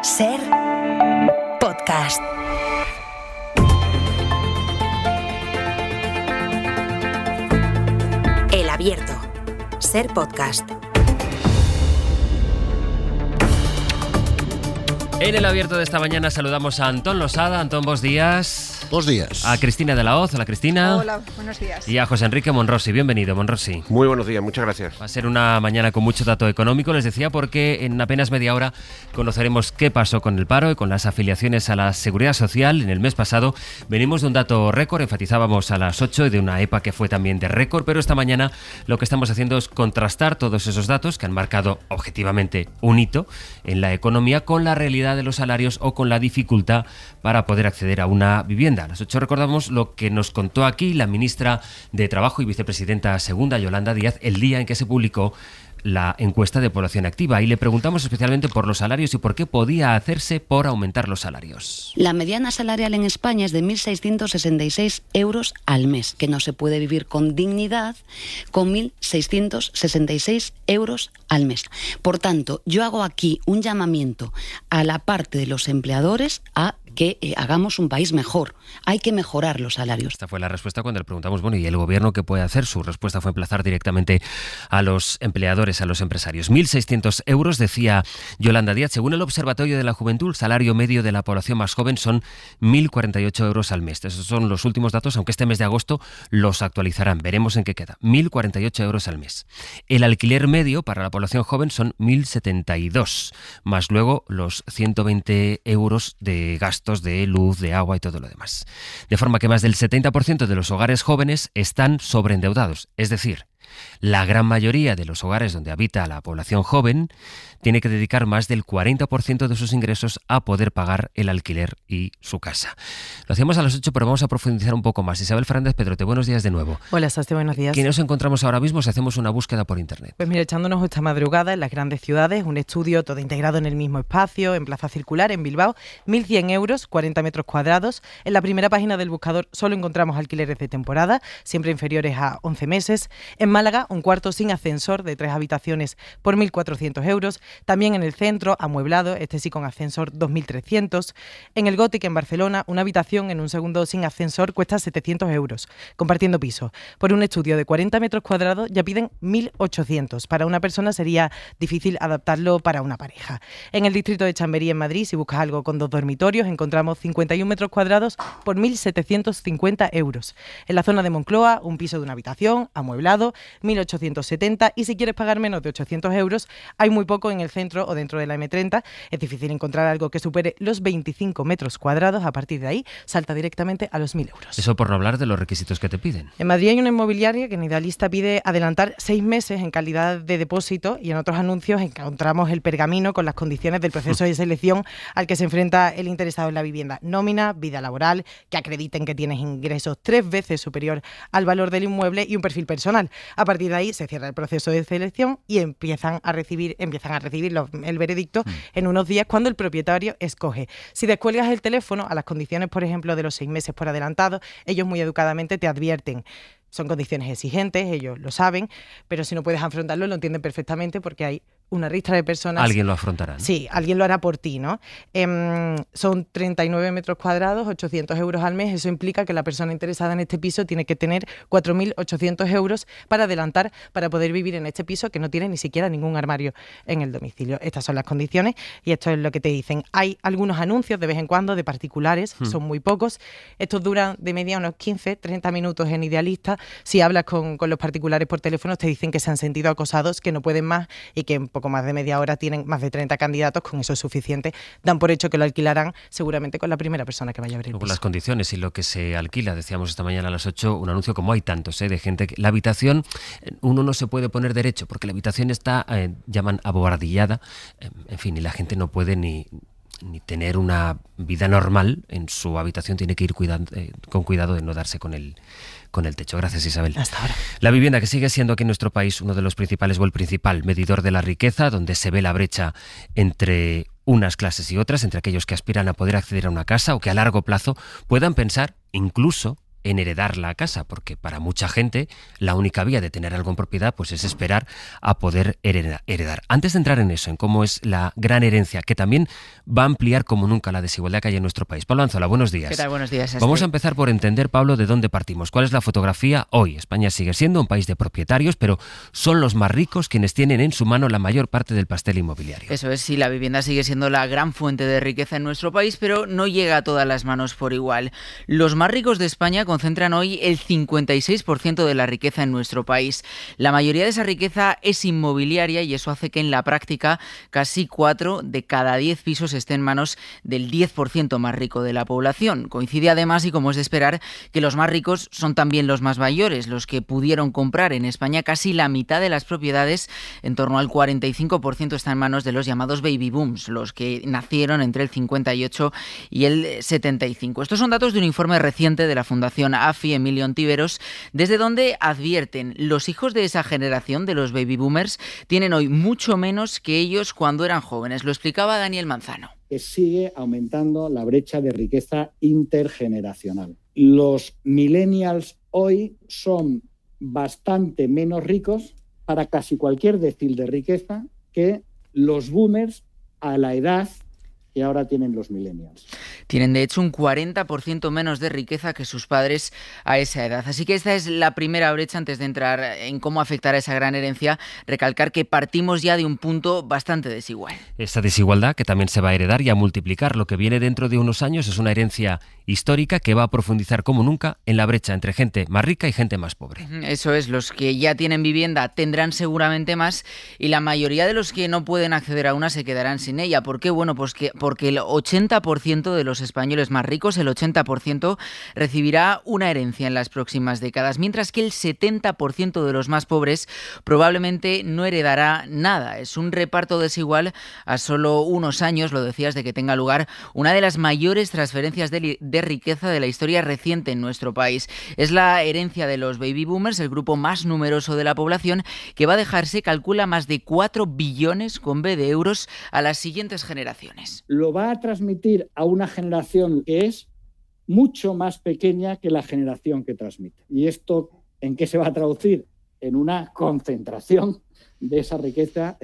Ser podcast. El Abierto. Ser podcast. En el Abierto de esta mañana saludamos a Antón Losada. Antón, buenos días. Buenos días. A Cristina de la Hoz. Hola, Cristina. Hola, buenos días. Y a José Enrique Monrosi. Bienvenido, Monrosi. Muy buenos días, muchas gracias. Va a ser una mañana con mucho dato económico, les decía, porque en apenas media hora conoceremos qué pasó con el paro y con las afiliaciones a la Seguridad Social. En el mes pasado venimos de un dato récord, enfatizábamos a las 8 y de una EPA que fue también de récord, pero esta mañana lo que estamos haciendo es contrastar todos esos datos que han marcado objetivamente un hito en la economía con la realidad de los salarios o con la dificultad para poder acceder a una vivienda. A las 8 recordamos lo que nos contó aquí la ministra de Trabajo y vicepresidenta segunda, Yolanda Díaz, el día en que se publicó la encuesta de población activa, y le preguntamos especialmente por los salarios y por qué podía hacerse por aumentar los salarios. La mediana salarial en España es de 1.666 euros al mes, que no se puede vivir con dignidad con 1.666 euros al mes. Por tanto, yo hago aquí un llamamiento a la parte de los empleadores a que hagamos un país mejor. Hay que mejorar los salarios. Esta fue la respuesta cuando le preguntamos, bueno, ¿y el gobierno qué puede hacer? Su respuesta fue emplazar directamente a los empleadores, a los empresarios. 1.600 euros, decía Yolanda Díaz. Según el Observatorio de la Juventud, el salario medio de la población más joven son 1.048 euros al mes. Esos son los últimos datos, aunque este mes de agosto los actualizarán. Veremos en qué queda. 1.048 euros al mes. El alquiler medio para la población joven son 1.072, más luego los 120 euros de gasto de luz, de agua y todo lo demás. De forma que más del 70% de los hogares jóvenes están sobreendeudados. Es decir, la gran mayoría de los hogares donde habita la población joven tiene que dedicar más del 40% de sus ingresos a poder pagar el alquiler y su casa. Lo hacíamos a las 8, pero vamos a profundizar un poco más. Isabel Fernández Pedrote, buenos días de nuevo. Hola, Sasti, buenos días. ¿Qué nos encontramos ahora mismo si hacemos una búsqueda por internet? Pues mira, echándonos esta madrugada en las grandes ciudades, un estudio todo integrado en el mismo espacio, en Plaza Circular, en Bilbao, 1.100 euros, 40 metros cuadrados. En la primera página del buscador solo encontramos alquileres de temporada, siempre inferiores a 11 meses. En Málaga, un cuarto sin ascensor de 3 habitaciones por 1.400 euros. También en el centro, amueblado, este sí con ascensor, 2.300. En el Gothic, en Barcelona, una habitación en un segundo sin ascensor cuesta 700 euros, compartiendo piso. Por un estudio de 40 metros cuadrados ya piden 1.800. Para una persona sería difícil adaptarlo para una pareja. En el distrito de Chamberí, en Madrid, si buscas algo con 2 dormitorios, encontramos 51 metros cuadrados por 1.750 euros. En la zona de Moncloa, un piso de una habitación, amueblado, 1.870, y si quieres pagar menos de 800 euros, hay muy poco en el centro o dentro de la M30. Es difícil encontrar algo que supere los 25 metros cuadrados. A partir de ahí, salta directamente a los 1.000 euros. Eso por no hablar de los requisitos que te piden. En Madrid hay una inmobiliaria que en Idealista pide adelantar 6 meses en calidad de depósito, y en otros anuncios encontramos el pergamino con las condiciones del proceso de selección al que se enfrenta el interesado en la vivienda: nómina, vida laboral, que acrediten que tienes ingresos 3 veces superior al valor del inmueble y un perfil personal. A partir de ahí se cierra el proceso de selección y empiezan a recibir el veredicto en unos días, cuando el propietario escoge. Si descuelgas el teléfono a las condiciones, por ejemplo, de los 6 meses por adelantado, ellos muy educadamente te advierten. Son condiciones exigentes, ellos lo saben, pero si no puedes afrontarlo, lo entienden perfectamente, porque hay una ristra de personas. Alguien lo afrontará, ¿no? Sí, alguien lo hará por ti, ¿no? Son 39 metros cuadrados, 800 euros al mes. Eso implica que la persona interesada en este piso tiene que tener 4.800 euros para adelantar, para poder vivir en este piso, que no tiene ni siquiera ningún armario en el domicilio. Estas son las condiciones y esto es lo que te dicen. Hay algunos anuncios de vez en cuando de particulares, son muy pocos. Estos duran de media unos 15, 30 minutos en Idealista. Si hablas con los particulares por teléfono, te dicen que se han sentido acosados, que no pueden más y que en poco más de media hora tienen más de 30 candidatos. Con eso es suficiente. Dan por hecho que lo alquilarán seguramente con la primera persona que vaya a abrir el Luego piso. las condiciones y lo que se alquila. Decíamos esta mañana a las 8, un anuncio como hay tantos, de gente que la habitación, uno no se puede poner derecho porque la habitación está, llaman abobardillada, en fin, y la gente no puede ni tener una vida normal en su habitación, tiene que ir con cuidado de no darse con el techo. Gracias, Isabel. Hasta ahora. La vivienda, que sigue siendo aquí en nuestro país uno de los principales o el principal medidor de la riqueza, donde se ve la brecha entre unas clases y otras, entre aquellos que aspiran a poder acceder a una casa o que a largo plazo puedan pensar incluso en heredar la casa, porque para mucha gente la única vía de tener algo en propiedad pues es esperar a poder heredar. Antes de entrar en eso, en cómo es la gran herencia, que también va a ampliar como nunca la desigualdad que hay en nuestro país. Pablo Anzola, buenos días. ¿Qué tal? Buenos días. Vamos a empezar por entender, Pablo, de dónde partimos. ¿Cuál es la fotografía hoy? España sigue siendo un país de propietarios, pero son los más ricos quienes tienen en su mano la mayor parte del pastel inmobiliario. Eso es, sí, la vivienda sigue siendo la gran fuente de riqueza en nuestro país, pero no llega a todas las manos por igual. Los más ricos de España concentran hoy el 56% de la riqueza en nuestro país. La mayoría de esa riqueza es inmobiliaria y eso hace que en la práctica casi 4 de cada 10 pisos estén en manos del 10% más rico de la población. Coincide además, y como es de esperar, que los más ricos son también los más mayores, los que pudieron comprar en España casi la mitad de las propiedades, en torno al 45% está en manos de los llamados baby booms, los que nacieron entre el 58 y el 75. Estos son datos de un informe reciente de la Fundación AFI Emilio Ontiveros, desde donde advierten: los hijos de esa generación, de los baby boomers, tienen hoy mucho menos que ellos cuando eran jóvenes. Lo explicaba Daniel Manzano. Que sigue aumentando la brecha de riqueza intergeneracional. Los millennials hoy son bastante menos ricos para casi cualquier decil de riqueza que los boomers a la edad que ahora tienen los millennials. Tienen de hecho un 40% menos de riqueza que sus padres a esa edad. Así que esta es la primera brecha. Antes de entrar en cómo afectará esa gran herencia, recalcar que partimos ya de un punto bastante desigual. Esta desigualdad que también se va a heredar y a multiplicar. Lo que viene dentro de unos años es una herencia histórica que va a profundizar como nunca en la brecha entre gente más rica y gente más pobre. Eso es, los que ya tienen vivienda tendrán seguramente más y la mayoría de los que no pueden acceder a una se quedarán sin ella. ¿Por qué? Bueno, pues porque el 80% de los españoles más ricos, el 80%, recibirá una herencia en las próximas décadas, mientras que el 70% de los más pobres probablemente no heredará nada. Es un reparto desigual a solo unos años, lo decías, de que tenga lugar una de las mayores transferencias de riqueza de la historia reciente en nuestro país. Es la herencia de los baby boomers, el grupo más numeroso de la población, que va a dejarse, calcula, más de 4 billones con B de euros a las siguientes generaciones. Lo va a transmitir a una generación que es mucho más pequeña que la generación que transmite. ¿Y esto en qué se va a traducir? En una concentración de esa riqueza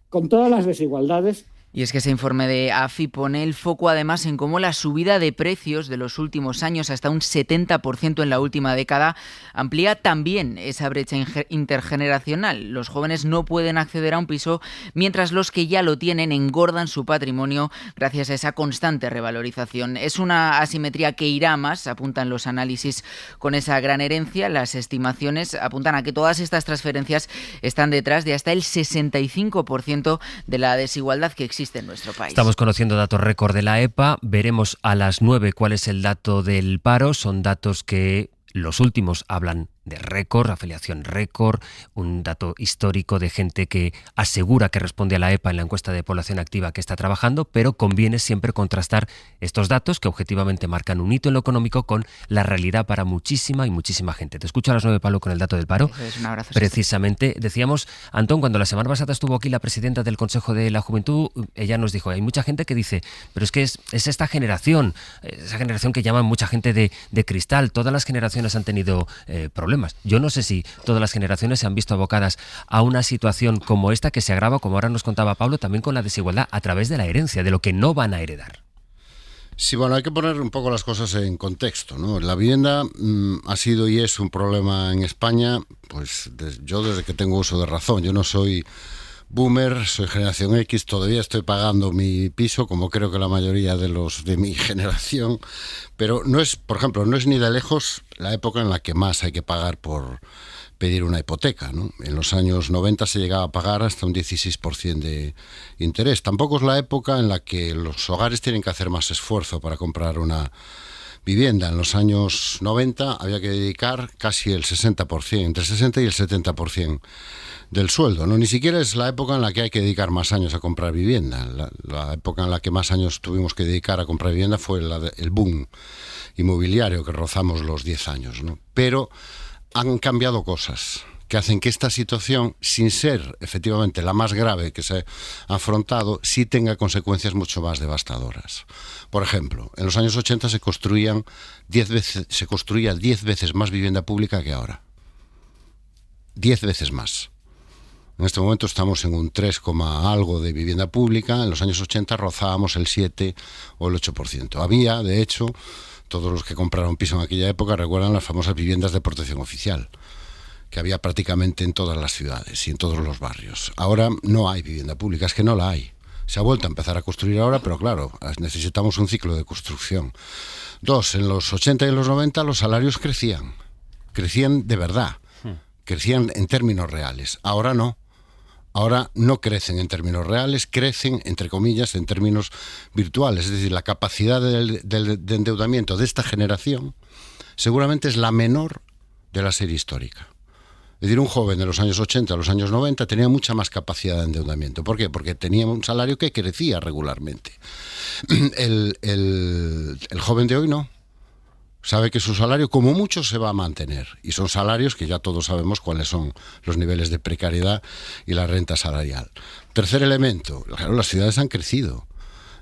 con todas las desigualdades. Y es que ese informe de AFI pone el foco además en cómo la subida de precios de los últimos años, hasta un 70% en la última década, amplía también esa brecha intergeneracional. Los jóvenes no pueden acceder a un piso, mientras los que ya lo tienen engordan su patrimonio gracias a esa constante revalorización. Es una asimetría que irá más, apuntan los análisis con esa gran herencia. Las estimaciones apuntan a que todas estas transferencias están detrás de hasta el 65% de la desigualdad que existe en nuestro país. Estamos conociendo datos récord de la EPA. Veremos a las 9 cuál es el dato del paro. Son datos que los últimos hablan de récord, afiliación récord, un dato histórico de gente que asegura que responde a la EPA en la encuesta de población activa que está trabajando, pero conviene siempre contrastar estos datos que objetivamente marcan un hito en lo económico con la realidad para muchísima y muchísima gente. Te escucho a las 9, Pablo, con el dato del paro. Un abrazo. Precisamente, decíamos, Antón, cuando la semana pasada estuvo aquí la presidenta del Consejo de la Juventud, ella nos dijo, hay mucha gente que dice, pero es que es esta generación, esa generación que llaman mucha gente de cristal, todas las generaciones han tenido problemas. Yo no sé si todas las generaciones se han visto abocadas a una situación como esta, que se agrava, como ahora nos contaba Pablo, también con la desigualdad a través de la herencia, de lo que no van a heredar. Sí, bueno, hay que poner un poco las cosas en contexto, ¿no? La vivienda ha sido y es un problema en España, pues yo desde que tengo uso de razón. Yo no soy boomer, soy generación X, todavía estoy pagando mi piso, como creo que la mayoría de los de mi generación, pero no es, por ejemplo, no es ni de lejos la época en la que más hay que pagar por pedir una hipoteca, ¿no? En los años 90 se llegaba a pagar hasta un 16% de interés. Tampoco es la época en la que los hogares tienen que hacer más esfuerzo para comprar una vivienda. En los años 90 había que dedicar casi el 60%, entre el 60 y el 70% del sueldo, ¿no? Ni siquiera es la época en la que hay que dedicar más años a comprar vivienda. La época en la que más años tuvimos que dedicar a comprar vivienda fue el boom inmobiliario, que rozamos los 10 años, ¿no? Pero han cambiado cosas. que hacen que esta situación, sin ser efectivamente la más grave que se ha afrontado, sí tenga consecuencias mucho más devastadoras. Por ejemplo, en los años 80 se construía 10 veces más vivienda pública que ahora. 10 veces más. En este momento estamos en un 3, algo de vivienda pública. En los años 80 rozábamos el 7 o el 8%. Había, de hecho, todos los que compraron piso en aquella época recuerdan las famosas viviendas de protección oficial, que había prácticamente en todas las ciudades y en todos los barrios. Ahora no hay vivienda pública, es que no la hay. Se ha vuelto a empezar a construir ahora, pero claro, necesitamos un ciclo de construcción. 2, en los 80 y en los 90 los salarios crecían de verdad, crecían en términos reales. Ahora no. Ahora no crecen en términos reales, crecen, entre comillas, en términos virtuales. Es decir, la capacidad de endeudamiento de esta generación seguramente es la menor de la serie histórica. Es decir, un joven de los años 80 a los años 90 tenía mucha más capacidad de endeudamiento. ¿Por qué? Porque tenía un salario que crecía regularmente. El joven de hoy no. Sabe que su salario como mucho se va a mantener, y son salarios que ya todos sabemos cuáles son los niveles de precariedad y la renta salarial. Tercer elemento, claro, las ciudades han crecido.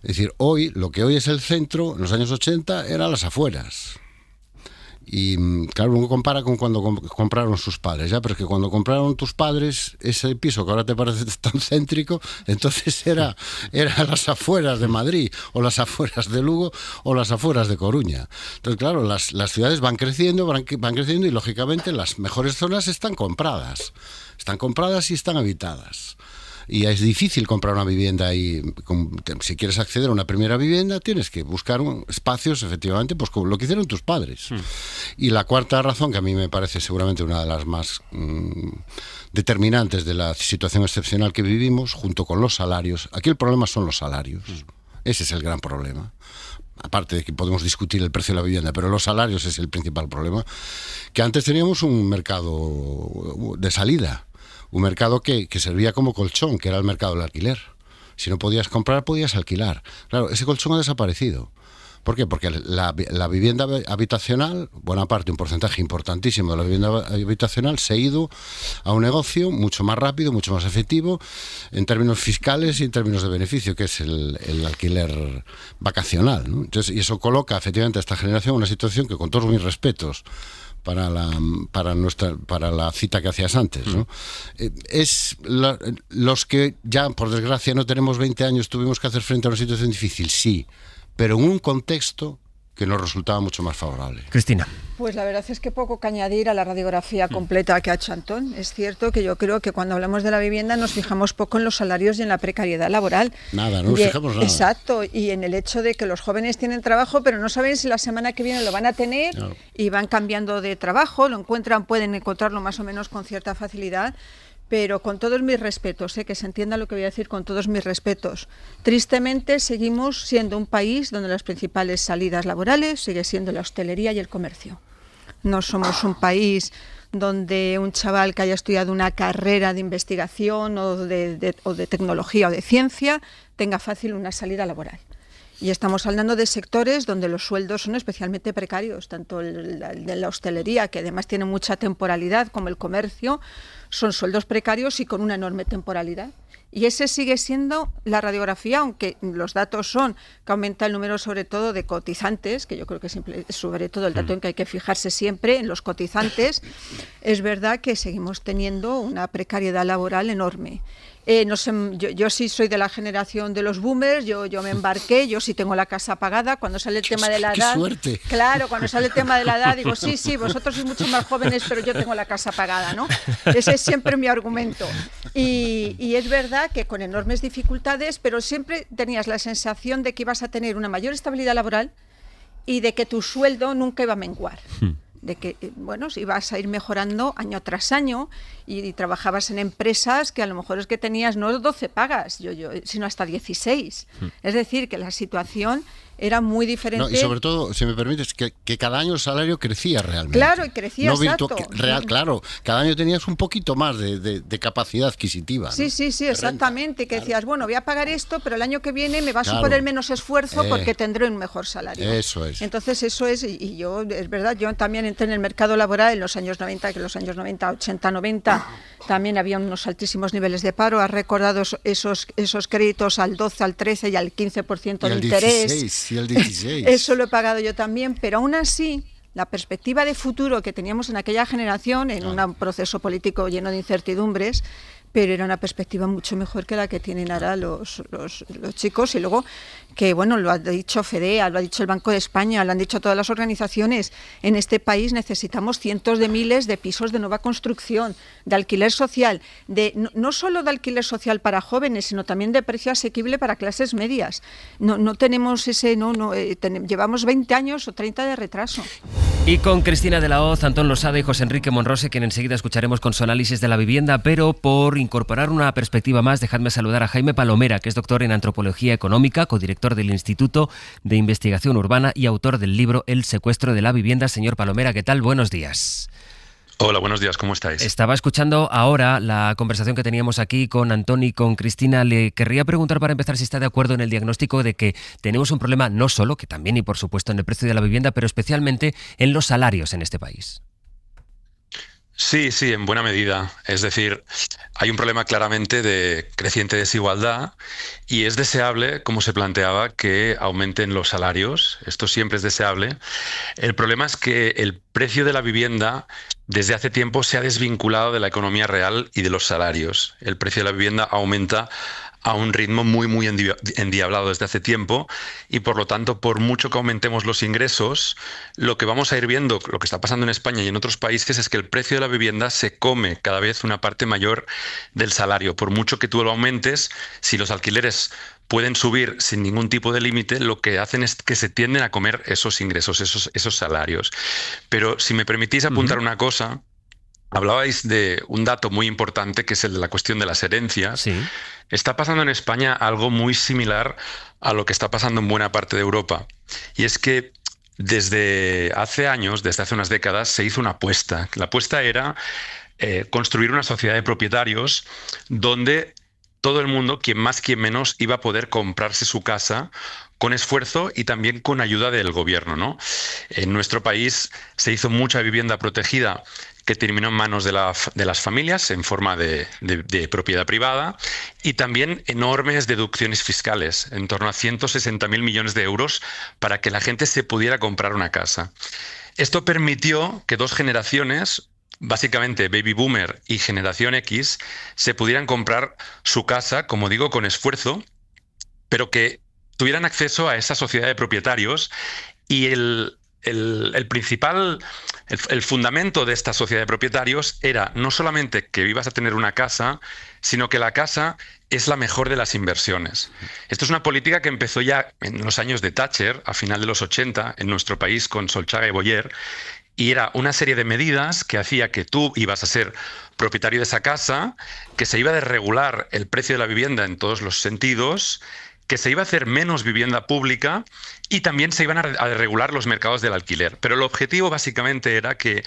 Es decir, lo que hoy es el centro, en los años 80 eran las afueras. Y claro, uno compara con cuando compraron sus padres, ya, pero es que cuando compraron tus padres ese piso que ahora te parece tan céntrico, entonces era las afueras de Madrid, o las afueras de Lugo, o las afueras de Coruña. Entonces, claro, las ciudades van creciendo y lógicamente las mejores zonas están compradas y están habitadas. Y es difícil comprar una vivienda y si quieres acceder a una primera vivienda tienes que buscar espacios, efectivamente, pues como lo que hicieron tus padres. Y la cuarta razón, que a mí me parece seguramente una de las más determinantes de la situación excepcional que vivimos, junto con los salarios. Aquí el problema son los salarios. Ese es el gran problema. Aparte de que podemos discutir el precio de la vivienda, pero los salarios es el principal problema. Que antes teníamos un mercado de salida. Un mercado que servía como colchón, que era el mercado del alquiler. Si no podías comprar, podías alquilar. Claro, ese colchón ha desaparecido. ¿Por qué? Porque la vivienda habitacional, buena parte, un porcentaje importantísimo de la vivienda habitacional se ha ido a un negocio mucho más rápido, mucho más efectivo, en términos fiscales y en términos de beneficio, que es el alquiler vacacional, ¿no? Entonces, y eso coloca efectivamente a esta generación en una situación que, con todos mis respetos para la cita que hacías antes, ¿no? Los que ya, por desgracia, no tenemos 20 años, tuvimos que hacer frente a una situación difícil, sí, pero en un contexto que nos resultaba mucho más favorable. Cristina. Pues la verdad es que poco que añadir a la radiografía completa que ha hecho Antón. Es cierto que yo creo que cuando hablamos de la vivienda nos fijamos poco en los salarios y en la precariedad laboral. Nada, no nos fijamos nada. Exacto, y en el hecho de que los jóvenes tienen trabajo, pero no saben si la semana que viene lo van a tener, claro, y van cambiando de trabajo, pueden encontrarlo más o menos con cierta facilidad. Pero con todos mis respetos, que se entienda lo que voy a decir, con todos mis respetos. Tristemente seguimos siendo un país donde las principales salidas laborales sigue siendo la hostelería y el comercio. No somos un país donde un chaval que haya estudiado una carrera de investigación o de tecnología o de ciencia tenga fácil una salida laboral. Y estamos hablando de sectores donde los sueldos son especialmente precarios, tanto el de la hostelería, que además tiene mucha temporalidad, como el comercio, son sueldos precarios y con una enorme temporalidad. Y ese sigue siendo la radiografía, aunque los datos son que aumenta el número sobre todo de cotizantes, que yo creo que es sobre todo el dato en que hay que fijarse siempre, en los cotizantes. Es verdad que seguimos teniendo una precariedad laboral enorme. No sé, yo sí soy de la generación de los boomers, yo me embarqué, yo sí tengo la casa pagada. Cuando sale el tema de la edad, ¡qué suerte! Claro, cuando sale el tema de la edad digo, sí, vosotros sois mucho más jóvenes, pero yo tengo la casa pagada, ¿no? Ese es siempre mi argumento. Y es verdad que con enormes dificultades, pero siempre tenías la sensación de que ibas a tener una mayor estabilidad laboral y de que tu sueldo nunca iba a menguar. De que, bueno, ibas a ir mejorando año tras año y trabajabas en empresas que a lo mejor es que tenías no 12 pagas, sino hasta 16. Es decir, que la situación era muy diferente. No, y sobre todo, si me permites, que cada año el salario crecía realmente. Claro, y crecía, no exacto. Claro, cada año tenías un poquito más de capacidad adquisitiva. Sí, ¿no? sí, exactamente. Que decías, bueno, voy a pagar esto, pero el año que viene me va a Claro. suponer menos esfuerzo porque tendré un mejor salario. Eso es. Entonces, eso es, y yo, es verdad, yo también entré en el mercado laboral en los años 90, que en los años 90, 80, 90, también había unos altísimos niveles de paro. Has recordado esos créditos al 12, al 13 y al 15% de interés. 16, y el 16. Eso lo he pagado yo también, pero aún así, la perspectiva de futuro que teníamos en aquella generación, en un proceso político lleno de incertidumbres, pero era una perspectiva mucho mejor que la que tienen ahora los chicos. Y luego, que bueno, lo ha dicho FEDEA, lo ha dicho el Banco de España, lo han dicho todas las organizaciones, en este país necesitamos cientos de miles de pisos de nueva construcción, de alquiler social, no solo de alquiler social para jóvenes, sino también de precio asequible para clases medias. No tenemos llevamos 20 años o 30 de retraso. Y con Cristina de la Hoz, Antón Losada y José Enrique Monrose, quien enseguida escucharemos con su análisis de la vivienda, pero por incorporar una perspectiva más, dejadme saludar a Jaime Palomera, que es doctor en Antropología Económica, codirector del Instituto de Investigación Urbana y autor del libro El secuestro de la vivienda. Señor Palomera, ¿qué tal? Buenos días. Hola, buenos días, ¿cómo estáis? Estaba escuchando ahora la conversación que teníamos aquí con Antón y con Cristina. Le querría preguntar para empezar si está de acuerdo en el diagnóstico de que tenemos un problema no solo, que también y por supuesto en el precio de la vivienda, pero especialmente en los salarios en este país. Sí, en buena medida. Es decir, hay un problema claramente de creciente desigualdad y es deseable, como se planteaba, que aumenten los salarios. Esto siempre es deseable. El problema es que el precio de la vivienda desde hace tiempo se ha desvinculado de la economía real y de los salarios. El precio de la vivienda aumenta a un ritmo muy endiablado desde hace tiempo y por lo tanto, por mucho que aumentemos los ingresos, lo que vamos a ir viendo, lo que está pasando en España y en otros países, es que el precio de la vivienda se come cada vez una parte mayor del salario. Por mucho que tú lo aumentes, si los alquileres pueden subir sin ningún tipo de límite, lo que hacen es que se tienden a comer esos ingresos, esos salarios. Pero si me permitís apuntar una cosa, hablabais de un dato muy importante que es el de la cuestión de las herencias. Sí. Está pasando en España algo muy similar a lo que está pasando en buena parte de Europa. Y es que desde hace años, desde hace unas décadas, se hizo una apuesta. La apuesta era construir una sociedad de propietarios donde todo el mundo, quien más, quien menos, iba a poder comprarse su casa con esfuerzo y también con ayuda del gobierno, ¿no? En nuestro país se hizo mucha vivienda protegida que terminó en manos de las familias en forma de propiedad privada y también enormes deducciones fiscales, en torno a 160.000 millones de euros para que la gente se pudiera comprar una casa. Esto permitió que dos generaciones, básicamente Baby Boomer y Generación X, se pudieran comprar su casa, como digo, con esfuerzo, pero que tuvieran acceso a esa sociedad de propietarios y el fundamento de esta sociedad de propietarios era no solamente que ibas a tener una casa, sino que la casa es la mejor de las inversiones. Esto es una política que empezó ya en los años de Thatcher, a final de los 80, en nuestro país con Solchaga y Boyer, y era una serie de medidas que hacía que tú ibas a ser propietario de esa casa, que se iba a desregular el precio de la vivienda en todos los sentidos, que se iba a hacer menos vivienda pública y también se iban a regular los mercados del alquiler. Pero el objetivo básicamente era que,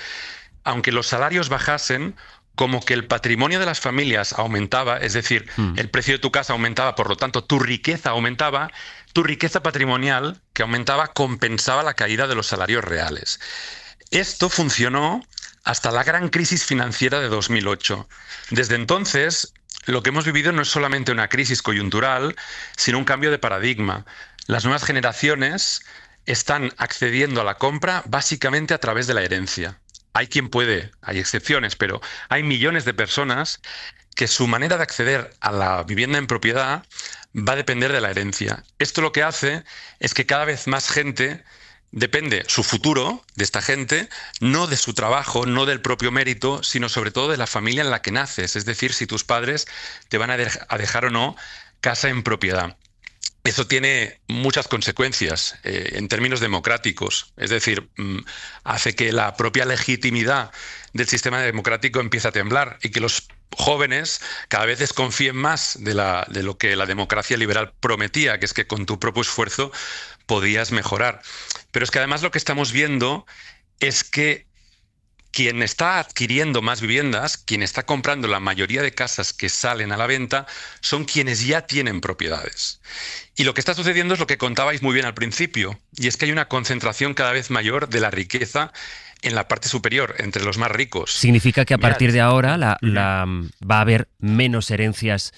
aunque los salarios bajasen, como que el patrimonio de las familias aumentaba, es decir, el precio de tu casa aumentaba, por lo tanto tu riqueza aumentaba, tu riqueza patrimonial que aumentaba compensaba la caída de los salarios reales. Esto funcionó hasta la gran crisis financiera de 2008. Desde entonces, lo que hemos vivido no es solamente una crisis coyuntural, sino un cambio de paradigma. Las nuevas generaciones están accediendo a la compra básicamente a través de la herencia. Hay quien puede, hay excepciones, pero hay millones de personas que su manera de acceder a la vivienda en propiedad va a depender de la herencia. Esto lo que hace es que cada vez más gente depende su futuro de esta gente, no de su trabajo, no del propio mérito, sino sobre todo de la familia en la que naces. Es decir, si tus padres te van a dejar o no casa en propiedad. Eso tiene muchas consecuencias en términos democráticos. Es decir, hace que la propia legitimidad del sistema democrático empiece a temblar y que los jóvenes cada vez desconfíen más de lo que la democracia liberal prometía, que es que con tu propio esfuerzo podías mejorar. Pero es que además lo que estamos viendo es que quien está adquiriendo más viviendas, quien está comprando la mayoría de casas que salen a la venta, son quienes ya tienen propiedades. Y lo que está sucediendo es lo que contabais muy bien al principio, y es que hay una concentración cada vez mayor de la riqueza en la parte superior, entre los más ricos. Significa que a partir de ahora va a haber menos herencias,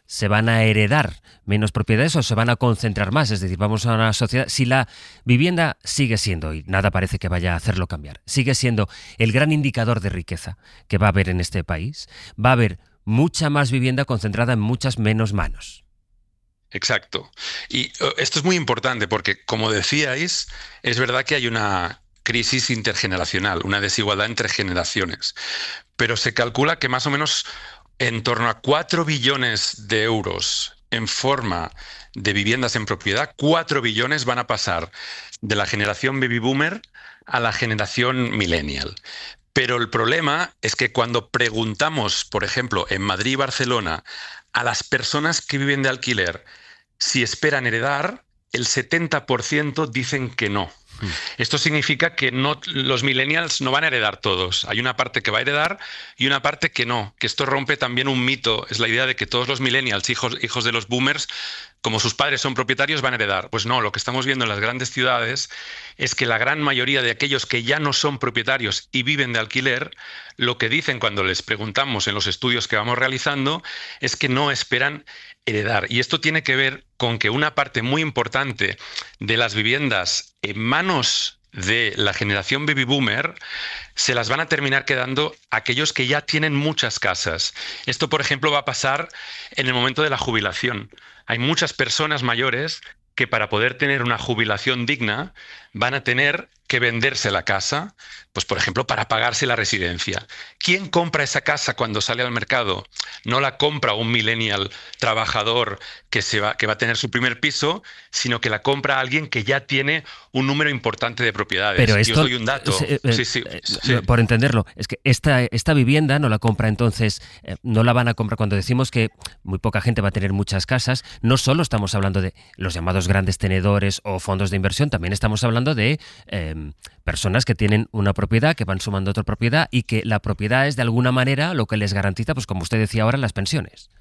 se van a heredar menos propiedades o se van a concentrar más. Es decir, vamos a una sociedad, si la vivienda sigue siendo, y nada parece que vaya a hacerlo cambiar, sigue siendo el gran indicador de riqueza que va a haber en este país, va a haber mucha más vivienda concentrada en muchas menos manos. Exacto. Y esto es muy importante porque, como decíais, es verdad que hay una crisis intergeneracional, una desigualdad entre generaciones. Pero se calcula que más o menos en torno a 4 billones de euros en forma de viviendas en propiedad, 4 billones van a pasar de la generación baby boomer a la generación millennial. Pero el problema es que cuando preguntamos, por ejemplo, en Madrid y Barcelona, a las personas que viven de alquiler si esperan heredar, el 70% dicen que no. Esto significa que los millennials no van a heredar todos. Hay una parte que va a heredar y una parte que no. Que esto rompe también un mito. Es la idea de que todos los millennials, hijos de los boomers, como sus padres son propietarios, van a heredar. Pues no, lo que estamos viendo en las grandes ciudades es que la gran mayoría de aquellos que ya no son propietarios y viven de alquiler, lo que dicen cuando les preguntamos en los estudios que vamos realizando es que no esperan heredar. Y esto tiene que ver con que una parte muy importante de las viviendas en manos de la generación baby boomer se las van a terminar quedando aquellos que ya tienen muchas casas. Esto, por ejemplo, va a pasar en el momento de la jubilación. Hay muchas personas mayores que para poder tener una jubilación digna van a tener que venderse la casa, pues por ejemplo, para pagarse la residencia. ¿Quién compra esa casa cuando sale al mercado? No la compra un millennial trabajador que va a tener su primer piso, sino que la compra alguien que ya tiene un número importante de propiedades. Pero esto, yo os doy un dato. Sí. Por entenderlo, es que esta vivienda no la compra entonces, no la van a comprar cuando decimos que muy poca gente va a tener muchas casas. No solo estamos hablando de los llamados grandes tenedores o fondos de inversión, también estamos hablando de personas que tienen una propiedad, que van sumando otra propiedad y que la propiedad es de alguna manera lo que les garantiza, pues como usted decía ahora, las pensiones.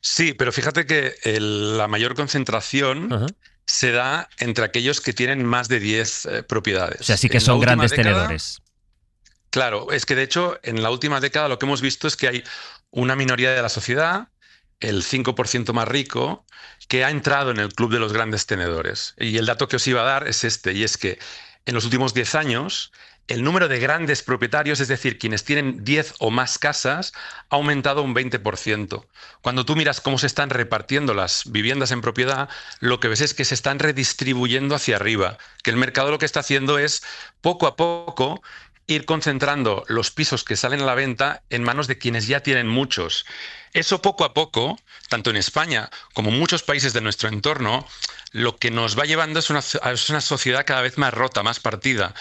Sí, pero fíjate que la mayor concentración se da entre aquellos que tienen más de 10 propiedades. O sea, sí que son grandes tenedores. Claro, es que de hecho en la última década lo que hemos visto es que hay una minoría de la sociedad, el 5% más rico, que ha entrado en el club de los grandes tenedores. Y el dato que os iba a dar es este, y es que en los últimos 10 años el número de grandes propietarios, es decir, quienes tienen 10 o más casas, ha aumentado un 20%. Cuando tú miras cómo se están repartiendo las viviendas en propiedad, lo que ves es que se están redistribuyendo hacia arriba, que el mercado lo que está haciendo es poco a poco ir concentrando los pisos que salen a la venta en manos de quienes ya tienen muchos. Eso poco a poco, tanto en España como en muchos países de nuestro entorno, lo que nos va llevando es una sociedad cada vez más rota, más partida.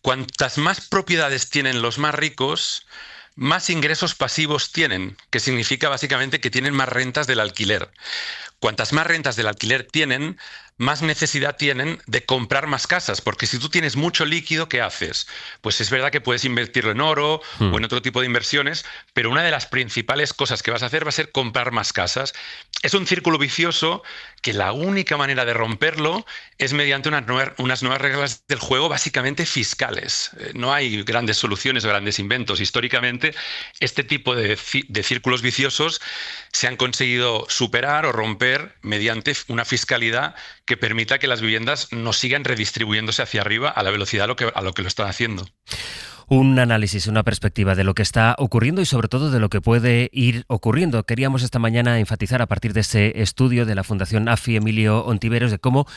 Cuantas más propiedades tienen los más ricos, más ingresos pasivos tienen, que significa básicamente que tienen más rentas del alquiler. Cuantas más rentas del alquiler tienen, más necesidad tienen de comprar más casas, porque si tú tienes mucho líquido, ¿qué haces? Pues es verdad que puedes invertirlo en oro o en otro tipo de inversiones, pero una de las principales cosas que vas a hacer va a ser comprar más casas. Es un círculo vicioso que la única manera de romperlo es mediante unas nuevas reglas del juego, básicamente fiscales. No hay grandes soluciones o grandes inventos. Históricamente, este tipo de círculos viciosos se han conseguido superar o romper mediante una fiscalidad que permita que las viviendas no sigan redistribuyéndose hacia arriba a la velocidad a lo que lo están haciendo. Un análisis, una perspectiva de lo que está ocurriendo y sobre todo de lo que puede ir ocurriendo. Queríamos esta mañana enfatizar a partir de ese estudio de la Fundación AFI Emilio Ontiveros de cómo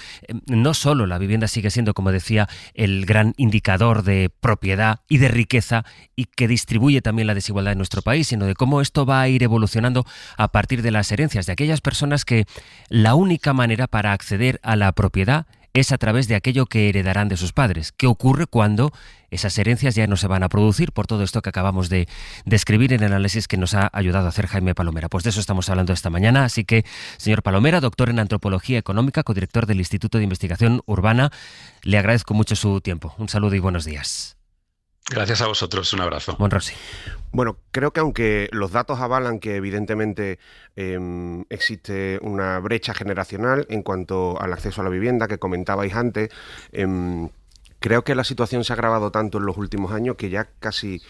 no solo la vivienda sigue siendo, como decía, el gran indicador de propiedad y de riqueza y que distribuye también la desigualdad en nuestro país, sino de cómo esto va a ir evolucionando a partir de las herencias de aquellas personas que la única manera para acceder a la propiedad es a través de aquello que heredarán de sus padres. ¿Qué ocurre cuando esas herencias ya no se van a producir por todo esto que acabamos de describir en el análisis que nos ha ayudado a hacer Jaime Palomera? Pues de eso estamos hablando esta mañana. Así que, señor Palomera, doctor en Antropología Económica, codirector del Instituto de Investigación Urbana, le agradezco mucho su tiempo. Un saludo y buenos días. Gracias a vosotros, un abrazo. Monrosi. Bueno, creo que aunque los datos avalan que evidentemente existe una brecha generacional en cuanto al acceso a la vivienda que comentabais antes, creo que la situación se ha agravado tanto en los últimos años que ya casi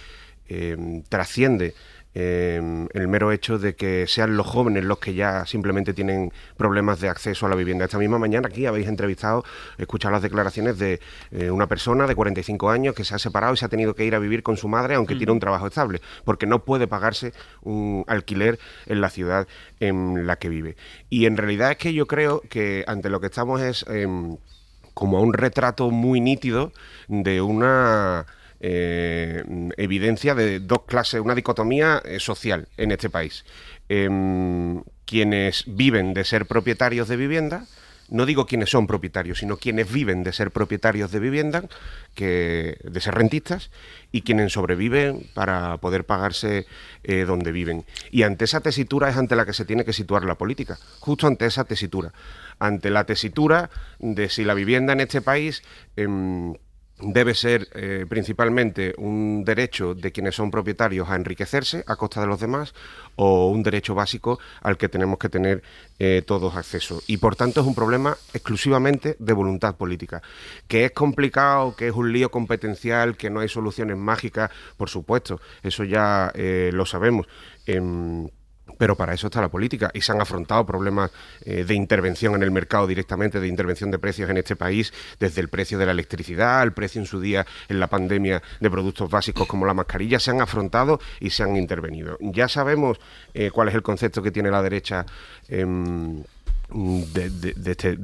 trasciende el mero hecho de que sean los jóvenes los que ya simplemente tienen problemas de acceso a la vivienda. Esta misma mañana aquí habéis escuchado las declaraciones de una persona de 45 años que se ha separado y se ha tenido que ir a vivir con su madre aunque tiene un trabajo estable, porque no puede pagarse un alquiler en la ciudad en la que vive. Y en realidad es que yo creo que ante lo que estamos es como un retrato muy nítido de una evidencia de dos clases, una dicotomía social en este país. Quienes viven de ser propietarios de vivienda, no digo quienes son propietarios, sino quienes viven de ser propietarios de vivienda, de ser rentistas, y quienes sobreviven para poder pagarse donde viven. Y ante esa tesitura es ante la que se tiene que situar la política, justo ante esa tesitura, ante la tesitura de si la vivienda en este país debe ser principalmente un derecho de quienes son propietarios a enriquecerse a costa de los demás o un derecho básico al que tenemos que tener todos acceso. Y por tanto es un problema exclusivamente de voluntad política. Que es complicado, que es un lío competencial, que no hay soluciones mágicas, por supuesto, eso ya lo sabemos. Pero para eso está la política y se han afrontado problemas de intervención en el mercado directamente, de intervención de precios en este país, desde el precio de la electricidad, el precio en su día en la pandemia de productos básicos como la mascarilla, se han afrontado y se han intervenido. Ya sabemos cuál es el concepto que tiene la derecha de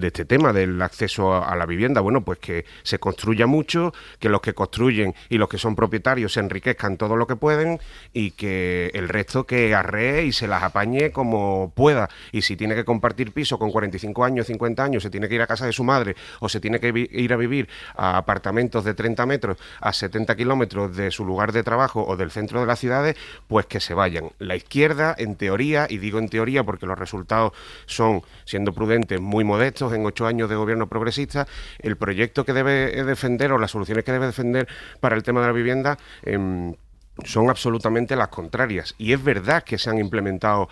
este tema del acceso a la vivienda. Bueno, pues que se construya mucho, que los que construyen y los que son propietarios se enriquezcan todo lo que pueden y que el resto que arree y se las apañe como pueda. Y si tiene que compartir piso con 45 años, 50 años, se tiene que ir a casa de su madre o se tiene que ir a vivir a apartamentos de 30 metros a 70 kilómetros de su lugar de trabajo o del centro de las ciudades, pues que se vayan. La izquierda, en teoría, y digo en teoría porque los resultados son, siendo prudentes, muy modestos, en 8 años de gobierno progresista, el proyecto que debe defender o las soluciones que debe defender para el tema de la vivienda son absolutamente las contrarias. Y es verdad que se han implementado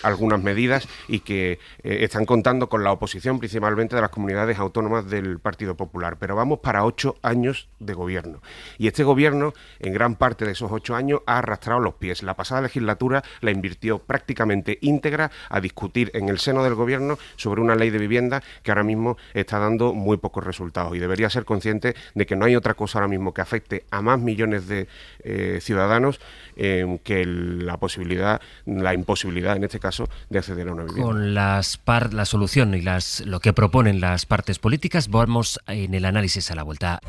algunas medidas y que están contando con la oposición principalmente de las comunidades autónomas del Partido Popular. Pero vamos para 8 años de gobierno. Y este gobierno, en gran parte de esos 8 años, ha arrastrado los pies. La pasada legislatura la invirtió prácticamente íntegra a discutir en el seno del gobierno sobre una ley de vivienda que ahora mismo está dando muy pocos resultados. Y debería ser consciente de que no hay otra cosa ahora mismo que afecte a más millones de ciudadanos que la imposibilidad en este caso de acceder a una vivienda. Con la solución y lo que proponen las partes políticas, vamos en el análisis a la vuelta.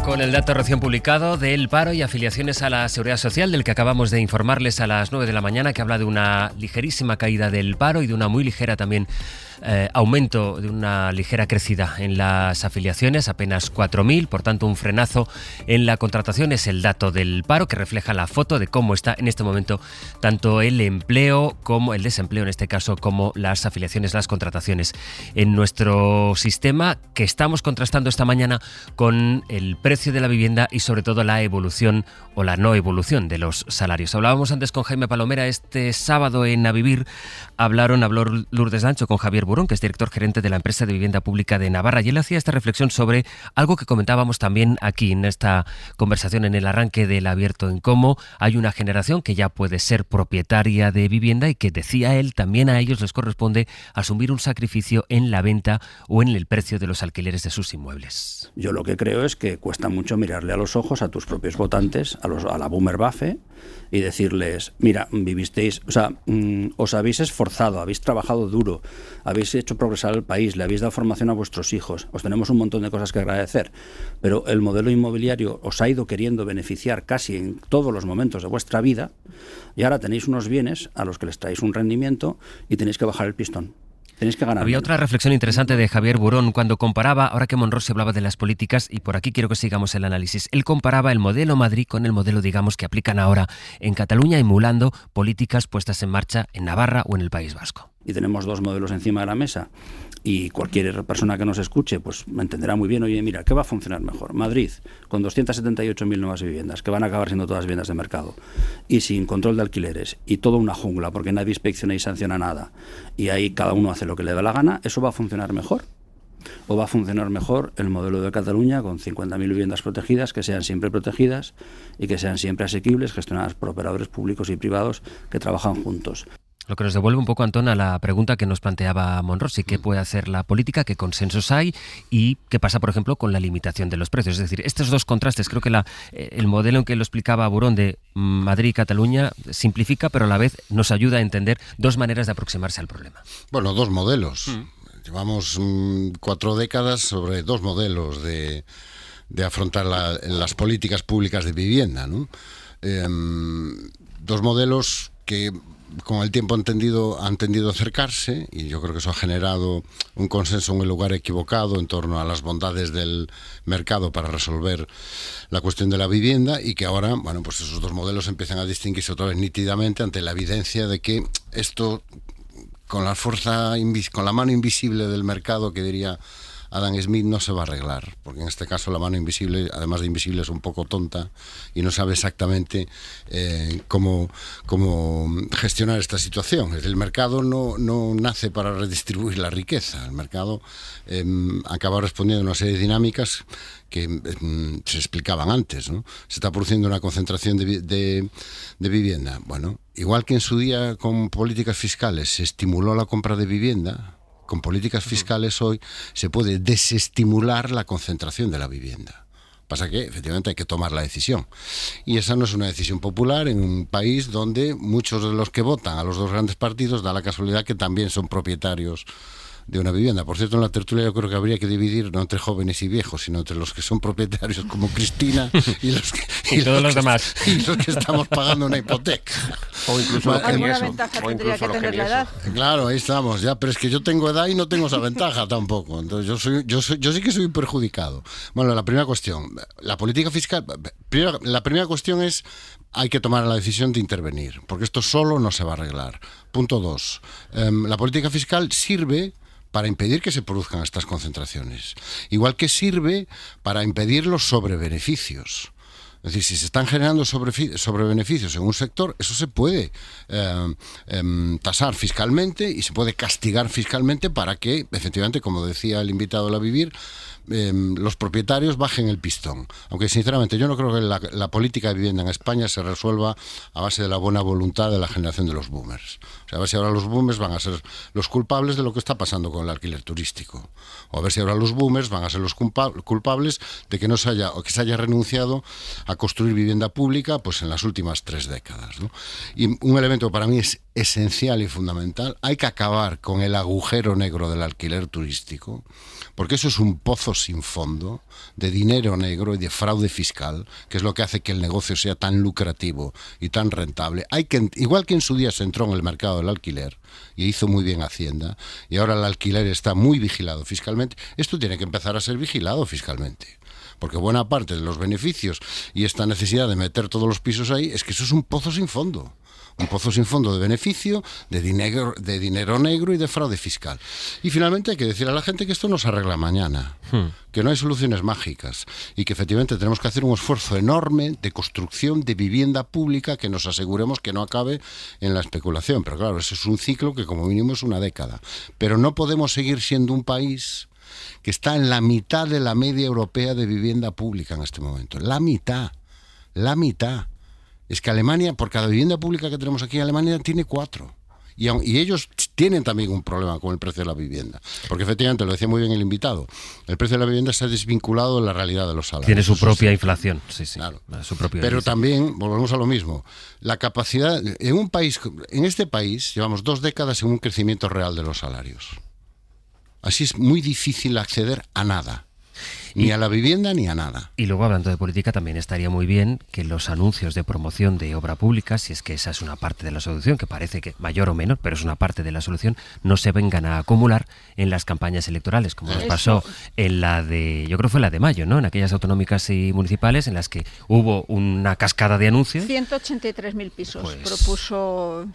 Con el dato recién publicado del paro y afiliaciones a la Seguridad Social, del que acabamos de informarles a las 9 de la mañana, que habla de una ligerísima caída del paro y de una muy ligera también aumento, de una ligera crecida en las afiliaciones, apenas 4.000, por tanto un frenazo en la contratación. Es el dato del paro que refleja la foto de cómo está en este momento tanto el empleo como el desempleo, en este caso, como las afiliaciones, las contrataciones en nuestro sistema, que estamos contrastando esta mañana con el precio de la vivienda y sobre todo la evolución o la no evolución de los salarios. Hablábamos antes con Jaime Palomera. Este sábado en A Vivir habló Lourdes Dancho con Javier Burón, que es director gerente de la empresa de vivienda pública de Navarra, y él hacía esta reflexión sobre algo que comentábamos también aquí en esta conversación en el arranque del Abierto, en cómo hay una generación que ya puede ser propietaria de vivienda y que, decía él, también a ellos les corresponde asumir un sacrificio en la venta o en el precio de los alquileres de sus inmuebles. Yo lo que creo es que cuesta mucho mirarle a los ojos a tus propios votantes, a la boomer buffe, y decirles, mira, vivisteis, os habéis esforzado, habéis trabajado duro, habéis hecho progresar el país, le habéis dado formación a vuestros hijos, os tenemos un montón de cosas que agradecer, pero el modelo inmobiliario os ha ido queriendo beneficiar casi en todos los momentos de vuestra vida, y ahora tenéis unos bienes a los que les traéis un rendimiento y tenéis que bajar el pistón. Tenéis que ganar. Había otra reflexión interesante de Javier Burón cuando comparaba, ahora que Monrosi hablaba de las políticas, y por aquí quiero que sigamos el análisis, él comparaba el modelo Madrid con el modelo, digamos, que aplican ahora en Cataluña, emulando políticas puestas en marcha en Navarra o en el País Vasco. Y tenemos dos modelos encima de la mesa. Y cualquier persona que nos escuche pues me entenderá muy bien, oye, mira, ¿qué va a funcionar mejor? Madrid, con 278.000 nuevas viviendas, que van a acabar siendo todas viviendas de mercado, y sin control de alquileres, y toda una jungla, porque nadie inspecciona y sanciona nada, y ahí cada uno hace lo que le da la gana, ¿eso va a funcionar mejor? ¿O va a funcionar mejor el modelo de Cataluña con 50.000 viviendas protegidas, que sean siempre protegidas y que sean siempre asequibles, gestionadas por operadores públicos y privados que trabajan juntos? Lo que nos devuelve un poco, Antón, a la pregunta que nos planteaba Monrosi, ¿qué puede hacer la política? ¿Qué consensos hay? ¿Y qué pasa, por ejemplo, con la limitación de los precios? Es decir, estos dos contrastes, creo que el modelo en que lo explicaba Burón de Madrid y Cataluña simplifica, pero a la vez nos ayuda a entender dos maneras de aproximarse al problema. Bueno, dos modelos. Llevamos 4 décadas sobre dos modelos de afrontar las políticas públicas de vivienda, ¿no? Dos modelos que con el tiempo han tendido a acercarse, y yo creo que eso ha generado un consenso en el lugar equivocado en torno a las bondades del mercado para resolver la cuestión de la vivienda, y que ahora, bueno, pues esos dos modelos empiezan a distinguirse otra vez nítidamente ante la evidencia de que esto, con la mano invisible del mercado, que diría Adam Smith, no se va a arreglar, porque en este caso la mano invisible, además de invisible, es un poco tonta y no sabe exactamente cómo gestionar esta situación. El mercado no nace para redistribuir la riqueza. El mercado acaba respondiendo a una serie de dinámicas que se explicaban antes, ¿no? Se está produciendo una concentración de vivienda. Bueno, igual que en su día con políticas fiscales se estimuló la compra de vivienda, con políticas fiscales hoy se puede desestimular la concentración de la vivienda. Pasa que, efectivamente, hay que tomar la decisión. Y esa no es una decisión popular en un país donde muchos de los que votan a los dos grandes partidos da la casualidad que también son propietarios de una vivienda. Por cierto, en la tertulia yo creo que habría que dividir no entre jóvenes y viejos, sino entre los que son propietarios como Cristina y los que, y todos los demás. Y los que estamos pagando una hipoteca. O incluso alguna ventaja tendría que tener la edad. Claro, ahí estamos, ya, pero es que yo tengo edad y no tengo esa ventaja tampoco. Entonces yo sí que soy perjudicado. Bueno, la primera cuestión, la política fiscal, la primera cuestión es: hay que tomar la decisión de intervenir, porque esto solo no se va a arreglar. Punto 2, la política fiscal sirve para impedir que se produzcan estas concentraciones, igual que para impedir los sobrebeneficios. Es decir, si se están generando sobrebeneficios en un sector, eso se puede tasar fiscalmente y se puede castigar fiscalmente para que, efectivamente, como decía el invitado a La Vivir, los propietarios bajen el pistón. Aunque sinceramente yo no creo que la política de vivienda en España se resuelva a base de la buena voluntad de la generación de los boomers. O sea, a ver si ahora los boomers van a ser los culpables de lo que está pasando con el alquiler turístico, o a ver si ahora los boomers van a ser los culpables de que se haya renunciado a construir vivienda pública pues en las últimas 3 décadas, ¿no? Y un elemento que para mí es esencial y fundamental: hay que acabar con el agujero negro del alquiler turístico, porque eso es un pozo sin fondo de dinero negro y de fraude fiscal, que es lo que hace que el negocio sea tan lucrativo y tan rentable. Igual que en su día se entró en el mercado del alquiler y hizo muy bien Hacienda, y ahora el alquiler está muy vigilado fiscalmente, esto tiene que empezar a ser vigilado fiscalmente, porque buena parte de los beneficios y esta necesidad de meter todos los pisos ahí es que eso es un pozo sin fondo. Un pozo sin fondo de beneficio, de dinero negro y de fraude fiscal. Y finalmente hay que decir a la gente que esto no se arregla mañana, que no hay soluciones mágicas y que efectivamente tenemos que hacer un esfuerzo enorme de construcción de vivienda pública que nos aseguremos que no acabe en la especulación. Pero claro, eso es un ciclo que como mínimo es una década. Pero no podemos seguir siendo un país que está en la mitad de la media europea de vivienda pública en este momento. La mitad. Es que Alemania, por cada vivienda pública que tenemos aquí, Alemania tiene 4. Y ellos tienen también un problema con el precio de la vivienda. Porque efectivamente, lo decía muy bien el invitado, el precio de la vivienda está desvinculado de la realidad de los salarios. Tiene su propia inflación, sí. Claro. Su propio Pero índice. también, volvemos a lo mismo, la capacidad, en este país llevamos 2 décadas en un crecimiento real de los salarios. Así es muy difícil acceder a nada. ni a la vivienda ni a nada. Y luego, hablando de política, también estaría muy bien que los anuncios de promoción de obra pública, si es que esa es una parte de la solución, que parece que mayor o menor, pero es una parte de la solución, no se vengan a acumular en las campañas electorales, como nos pasó en la de, yo creo que fue la de mayo, ¿no? En aquellas autonómicas y municipales en las que hubo una cascada de anuncios. 183.000 pisos propuso,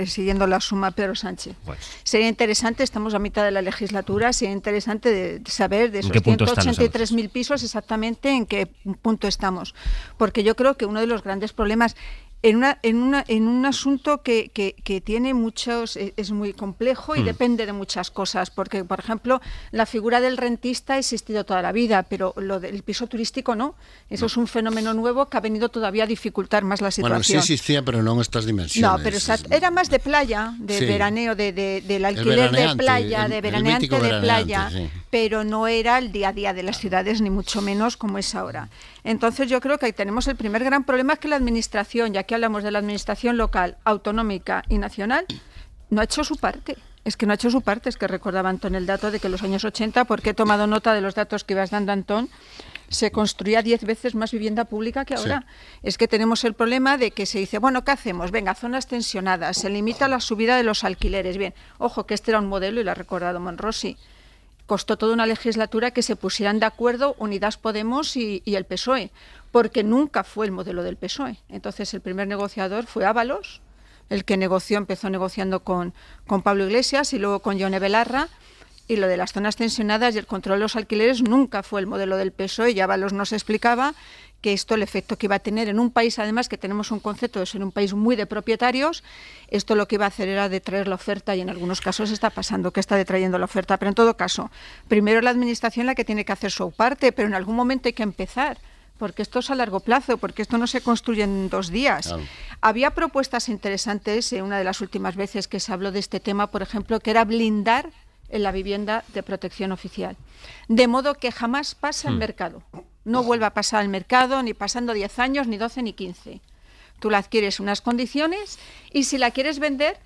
siguiendo la suma, Pedro Sánchez. Sería interesante, estamos a mitad de la legislatura, sería interesante de saber de esos 183.000 pisos exactamente en qué punto estamos. Porque yo creo que uno de los grandes problemas en un asunto que tiene muchos, es muy complejo y depende de muchas cosas, porque, por ejemplo, la figura del rentista ha existido toda la vida, pero lo del piso turístico no. Eso es un fenómeno nuevo que ha venido todavía a dificultar más la situación. Bueno, sí existía, pero no en estas dimensiones. No, pero era más de playa, de veraneo, del alquiler de playa, de veraneante de playa, pero no era el día a día de las ciudades, ni mucho menos como es ahora. Entonces yo creo que ahí tenemos el primer gran problema, es que la administración, ya que hablamos de la administración local, autonómica y nacional, no ha hecho su parte. Es que no ha hecho su parte, es que recordaba Antón el dato de que en los años 80, porque he tomado nota de los datos que ibas dando, Antón, se construía 10 veces más vivienda pública que ahora. Es que tenemos el problema de que se dice, bueno, ¿qué hacemos? Venga, zonas tensionadas, se limita la subida de los alquileres. Bien, ojo, que este era un modelo y lo ha recordado Monrosi. Costó toda una legislatura que se pusieran de acuerdo Unidas Podemos y el PSOE, porque nunca fue el modelo del PSOE. Entonces el primer negociador fue Ábalos, el que empezó negociando con Pablo Iglesias y luego con Yone Belarra, y lo de las zonas tensionadas y el control de los alquileres nunca fue el modelo del PSOE, y Ábalos nos explicaba que esto, el efecto que iba a tener en un país, además, que tenemos un concepto de ser un país muy de propietarios, esto lo que iba a hacer era detraer la oferta, y en algunos casos está pasando que está detrayendo la oferta. Pero en todo caso, primero la administración la que tiene que hacer su parte, pero en algún momento hay que empezar, porque esto es a largo plazo, porque esto no se construye en 2 días. Claro. Había propuestas interesantes, una de las últimas veces que se habló de este tema, por ejemplo, que era blindar en la vivienda de protección oficial, de modo que jamás pase al mercado. No vuelva a pasar al mercado, ni pasando 10 años, ni 12, ni 15. Tú la adquieres en unas condiciones y si la quieres vender,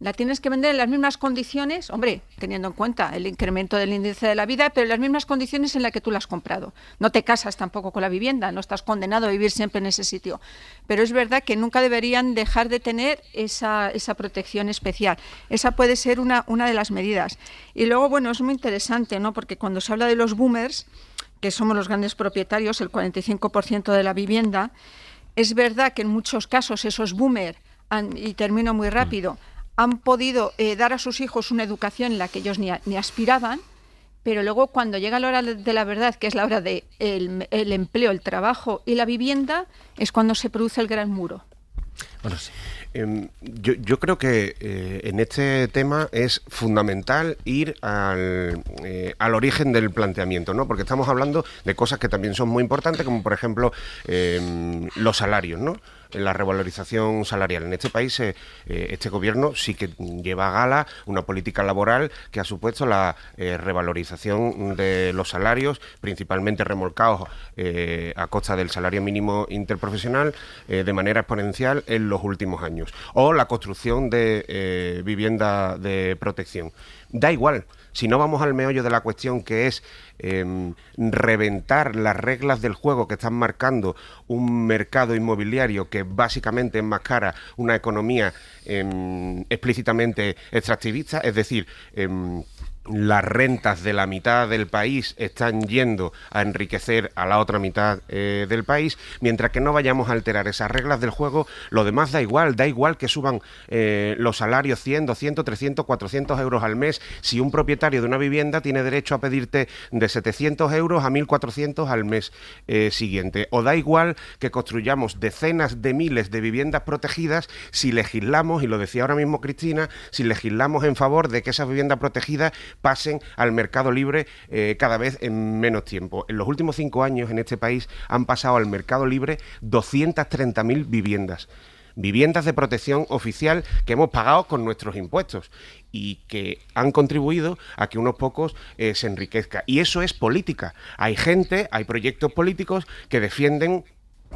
la tienes que vender en las mismas condiciones, hombre, teniendo en cuenta el incremento del índice de la vida, pero en las mismas condiciones en las que tú la has comprado. No te casas tampoco con la vivienda, no estás condenado a vivir siempre en ese sitio. Pero es verdad que nunca deberían dejar de tener esa protección especial. Esa puede ser una de las medidas. Y luego, bueno, es muy interesante, ¿no? Porque cuando se habla de los boomers, que somos los grandes propietarios, el 45% de la vivienda, es verdad que en muchos casos esos boomers, y termino muy rápido, han podido dar a sus hijos una educación en la que ellos ni aspiraban, pero luego cuando llega la hora de la verdad, que es la hora del el empleo, el trabajo y la vivienda, es cuando se produce el gran muro. Bueno, sí. Yo creo que en este tema es fundamental ir al origen del planteamiento, ¿no? Porque estamos hablando de cosas que también son muy importantes, como por ejemplo los salarios, ¿no? La revalorización salarial. En este país, este gobierno sí que lleva a gala una política laboral que ha supuesto la revalorización de los salarios, principalmente remolcados a costa del salario mínimo interprofesional de manera exponencial en los últimos años. O la construcción de vivienda de protección. Da igual. Si no vamos al meollo de la cuestión, que es reventar las reglas del juego que están marcando un mercado inmobiliario que básicamente enmascara una economía explícitamente extractivista, es decir, las rentas de la mitad del país están yendo a enriquecer a la otra mitad del país, mientras que no vayamos a alterar esas reglas del juego, lo demás da igual que suban los salarios 100, 200, 300, 400 euros al mes, si un propietario de una vivienda tiene derecho a pedirte de 700 euros a 1.400 al mes siguiente, o da igual que construyamos decenas de miles de viviendas protegidas si legislamos, y lo decía ahora mismo Cristina, si legislamos en favor de que esas viviendas protegidas pasen al mercado libre cada vez en menos tiempo. En los últimos 5 años en este país han pasado al mercado libre 230.000 viviendas. Viviendas de protección oficial que hemos pagado con nuestros impuestos y que han contribuido a que unos pocos se enriquezcan. Y eso es política. Hay gente, hay proyectos políticos que defienden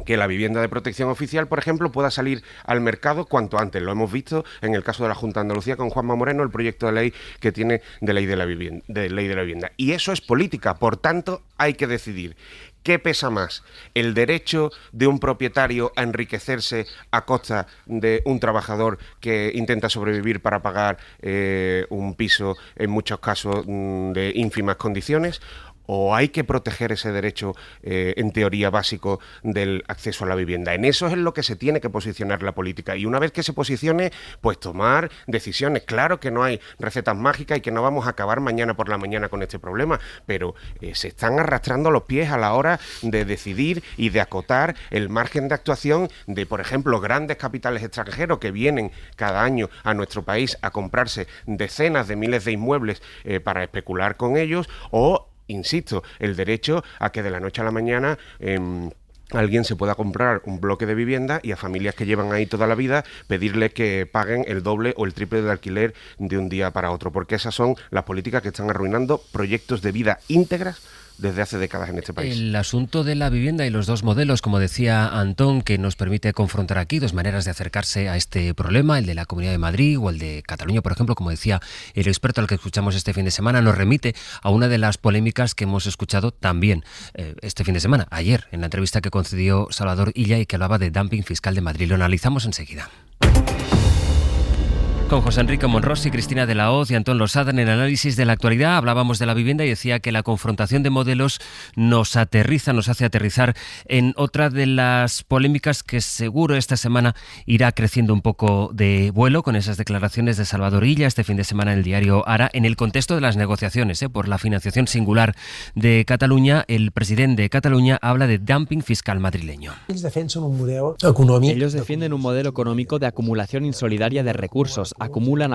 que la vivienda de protección oficial, por ejemplo, pueda salir al mercado cuanto antes. Lo hemos visto en el caso de la Junta de Andalucía con Juanma Moreno, el proyecto de ley que tiene de ley de la vivienda. Y eso es política, por tanto, hay que decidir. ¿Qué pesa más? ¿El derecho de un propietario a enriquecerse a costa de un trabajador que intenta sobrevivir para pagar un piso, en muchos casos de ínfimas condiciones? ¿O hay que proteger ese derecho, en teoría, básico del acceso a la vivienda? En eso es en lo que se tiene que posicionar la política. Y una vez que se posicione, pues tomar decisiones. Claro que no hay recetas mágicas y que no vamos a acabar mañana por la mañana con este problema, pero se están arrastrando los pies a la hora de decidir y de acotar el margen de actuación de, por ejemplo, grandes capitales extranjeros que vienen cada año a nuestro país a comprarse decenas de miles de inmuebles para especular con ellos, o insisto, el derecho a que de la noche a la mañana alguien se pueda comprar un bloque de vivienda y a familias que llevan ahí toda la vida pedirle que paguen el doble o el triple de alquiler de un día para otro, porque esas son las políticas que están arruinando proyectos de vida íntegras desde hace décadas en este país. El asunto de la vivienda y los dos modelos, como decía Antón, que nos permite confrontar aquí dos maneras de acercarse a este problema, el de la Comunidad de Madrid o el de Cataluña, por ejemplo, como decía el experto al que escuchamos este fin de semana, nos remite a una de las polémicas que hemos escuchado también este fin de semana, ayer, en la entrevista que concedió Salvador Illa y que hablaba de dumping fiscal de Madrid. Lo analizamos enseguida. Con José Enrique Monros y Cristina de la Hoz y Antón Losada en el análisis de la actualidad hablábamos de la vivienda y decía que la confrontación de modelos nos hace aterrizar en otra de las polémicas que seguro esta semana irá creciendo un poco de vuelo con esas declaraciones de Salvador Illa este fin de semana en el diario Ara, en el contexto de las negociaciones por la financiación singular de Cataluña. El presidente de Cataluña habla de dumping fiscal madrileño. Ellos defienden un modelo económico de acumulación insolidaria de recursos. Acumulan,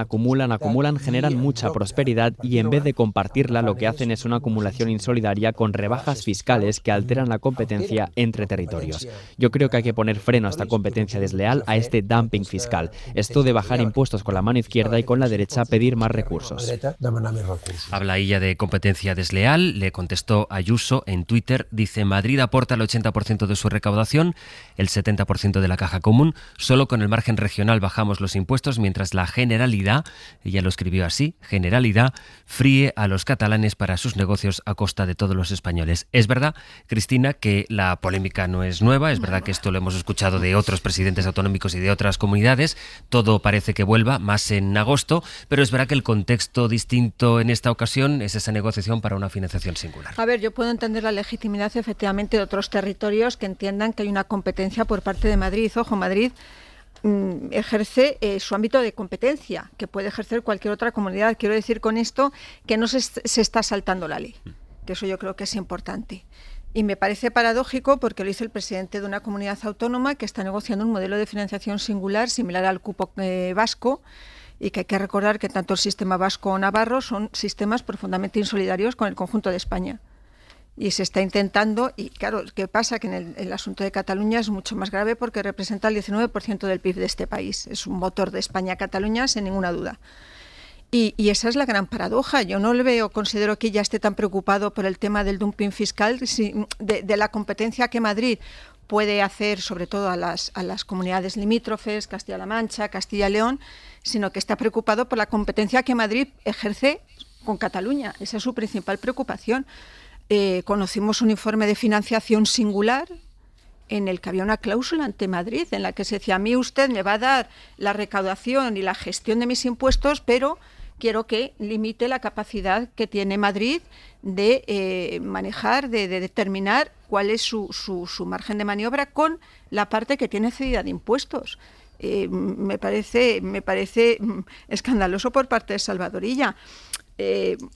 generan mucha prosperidad y en vez de compartirla lo que hacen es una acumulación insolidaria con rebajas fiscales que alteran la competencia entre territorios. Yo creo que hay que poner freno a esta competencia desleal, a este dumping fiscal. Esto de bajar impuestos con la mano izquierda y con la derecha pedir más recursos. Habla ella de competencia desleal, le contestó Ayuso en Twitter, dice: Madrid aporta el 80% de su recaudación, el 70% de la caja común, solo con el margen regional bajamos los impuestos, mientras la Generalidad, ella lo escribió así, Generalidad, fríe a los catalanes para sus negocios a costa de todos los españoles. Es verdad, Cristina, que la polémica no es nueva, es verdad que esto lo hemos escuchado de otros presidentes autonómicos y de otras comunidades, todo parece que vuelva más en agosto, pero es verdad que el contexto distinto en esta ocasión es esa negociación para una financiación singular. A ver, yo puedo entender la legitimidad efectivamente de otros territorios que entiendan que hay una competencia por parte de Madrid. Ojo, Madrid ejerce su ámbito de competencia, que puede ejercer cualquier otra comunidad. Quiero decir con esto que no se está saltando la ley, que eso yo creo que es importante. Y me parece paradójico porque lo dice el presidente de una comunidad autónoma que está negociando un modelo de financiación singular similar al cupo vasco, y que hay que recordar que tanto el sistema vasco o navarro son sistemas profundamente insolidarios con el conjunto de España. Y se está intentando, y claro, ¿qué pasa? Que en el asunto de Cataluña es mucho más grave porque representa el 19% del PIB de este país. Es un motor de España-Cataluña, sin ninguna duda. Y esa es la gran paradoja. Yo no le veo, considero que ya esté tan preocupado por el tema del dumping fiscal, de la competencia que Madrid puede hacer, sobre todo a las comunidades limítrofes, Castilla-La Mancha, Castilla-León, sino que está preocupado por la competencia que Madrid ejerce con Cataluña. Esa es su principal preocupación. Conocimos un informe de financiación singular en el que había una cláusula ante Madrid en la que se decía: a mí usted me va a dar la recaudación y la gestión de mis impuestos, pero quiero que limite la capacidad que tiene Madrid de manejar, de determinar cuál es su margen de maniobra con la parte que tiene cedida de impuestos. Me parece escandaloso por parte de Salvador Illa.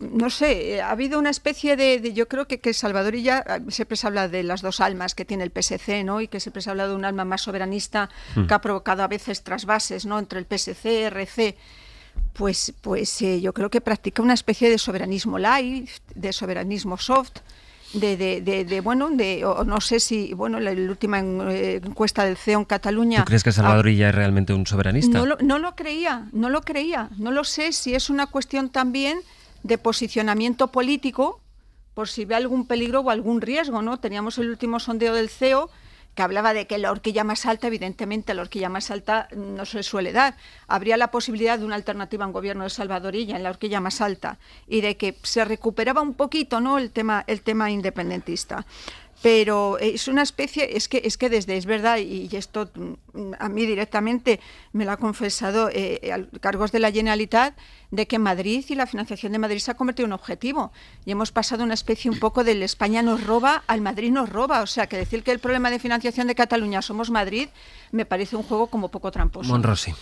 No sé, ha habido una especie yo creo que Salvador Illa siempre se habla de las dos almas que tiene el PSC, ¿no? Y que siempre se habla de un alma más soberanista que ha provocado a veces trasvases, ¿no? Entre el PSC, RC. Pues yo creo que practica una especie de soberanismo light, de soberanismo soft, no sé si, la última encuesta del CEO en Cataluña... ¿Tú crees que Salvador Illa es realmente un soberanista? No lo creía. No lo sé si es una cuestión también de posicionamiento político, por si ve algún peligro o algún riesgo, ¿no? Teníamos el último sondeo del CEO que hablaba de que la horquilla más alta, evidentemente la horquilla más alta no se suele dar. Habría la posibilidad de una alternativa a un gobierno de Salvador Illa en la horquilla más alta y de que se recuperaba un poquito, ¿no?, el tema independentista. Pero es una especie, es que desde, es verdad, y esto a mí directamente me lo ha confesado cargos de la Generalitat, de que Madrid y la financiación de Madrid se ha convertido en un objetivo. Y hemos pasado una especie un poco del España nos roba al Madrid nos roba. O sea, que decir que el problema de financiación de Cataluña somos Madrid me parece un juego como poco tramposo. Monrosi.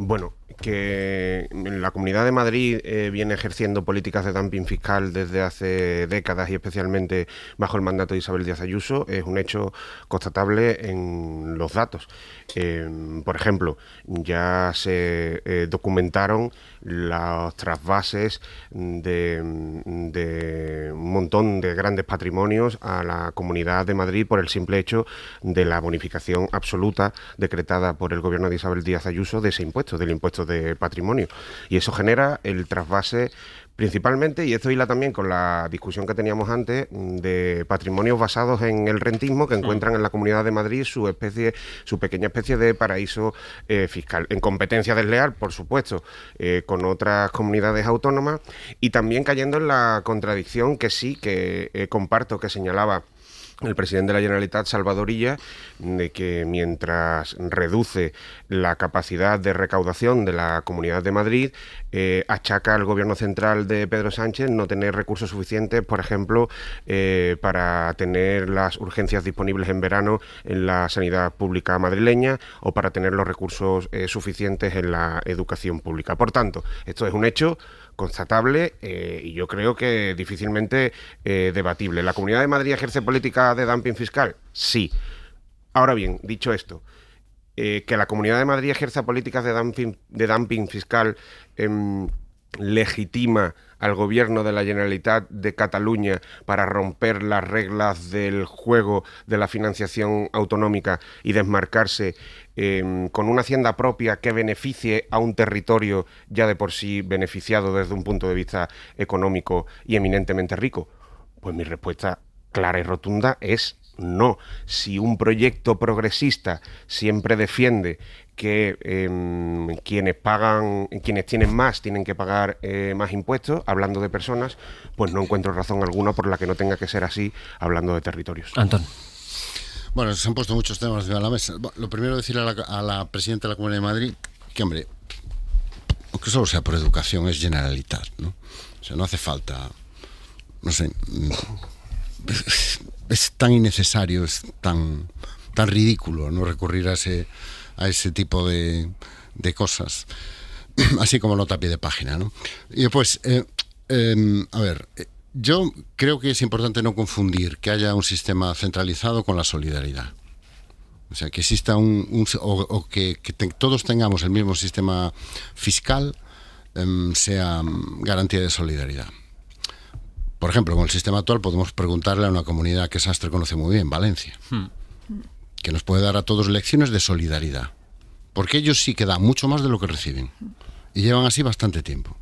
Bueno, que la Comunidad de Madrid viene ejerciendo políticas de dumping fiscal desde hace décadas y especialmente bajo el mandato de Isabel Díaz Ayuso es un hecho constatable en los datos. Por ejemplo, ya se documentaron los trasvases de un montón de grandes patrimonios a la Comunidad de Madrid por el simple hecho de la bonificación absoluta decretada por el gobierno de Isabel Díaz Ayuso de ese impuesto, del impuesto de patrimonio. Y eso genera el trasvase principalmente, y esto hila también con la discusión que teníamos antes, de patrimonios basados en el rentismo que encuentran en la Comunidad de Madrid su pequeña especie de paraíso fiscal. En competencia desleal, por supuesto, con otras comunidades autónomas, y también cayendo en la contradicción que sí que comparto, que señalaba el presidente de la Generalitat, Salvador Illa, de que mientras reduce la capacidad de recaudación de la Comunidad de Madrid, achaca al gobierno central de Pedro Sánchez no tener recursos suficientes, por ejemplo, para tener las urgencias disponibles en verano en la sanidad pública madrileña o para tener los recursos suficientes en la educación pública. Por tanto, esto es un hecho constatable y yo creo que difícilmente debatible. ¿La Comunidad de Madrid ejerce política de dumping fiscal? Sí. Ahora bien, dicho esto, que la Comunidad de Madrid ejerza políticas de dumping fiscal legitima al gobierno de la Generalitat de Cataluña para romper las reglas del juego de la financiación autonómica y desmarcarse con una hacienda propia que beneficie a un territorio ya de por sí beneficiado desde un punto de vista económico y eminentemente rico? Pues mi respuesta clara y rotunda es no. Si un proyecto progresista siempre defiende que quienes tienen más tienen que pagar más impuestos, hablando de personas, pues no encuentro razón alguna por la que no tenga que ser así, hablando de territorios. Antón. Bueno, se han puesto muchos temas encima de la mesa. Lo primero, decirle a la presidenta de la Comunidad de Madrid que, hombre, aunque solo sea por educación, es Generalitat, ¿no? O sea, no hace falta, no sé, es tan innecesario, es tan ridículo no recurrir a ese tipo de cosas, así como nota a pie de página, ¿no? Y después, a ver, yo creo que es importante no confundir que haya un sistema centralizado con la solidaridad. O sea, que exista todos tengamos el mismo sistema fiscal, sea garantía de solidaridad. Por ejemplo, con el sistema actual podemos preguntarle a una comunidad que Sastre conoce muy bien, Valencia, que nos puede dar a todos lecciones de solidaridad, porque ellos sí que dan mucho más de lo que reciben y llevan así bastante tiempo.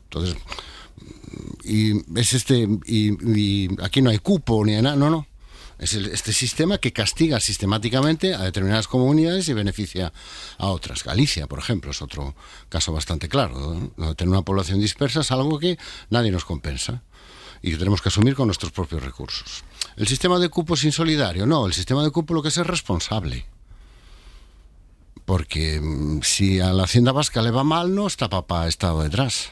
Entonces, y aquí no hay cupo ni hay nada, no. Es este sistema que castiga sistemáticamente a determinadas comunidades y beneficia a otras. Galicia, por ejemplo, es otro caso bastante claro, ¿no? Tener una población dispersa es algo que nadie nos compensa y que tenemos que asumir con nuestros propios recursos. ¿El sistema de cupo es insolidario? No, el sistema de cupo lo que es responsable. Porque si a la Hacienda Vasca le va mal, no está papá Estado detrás.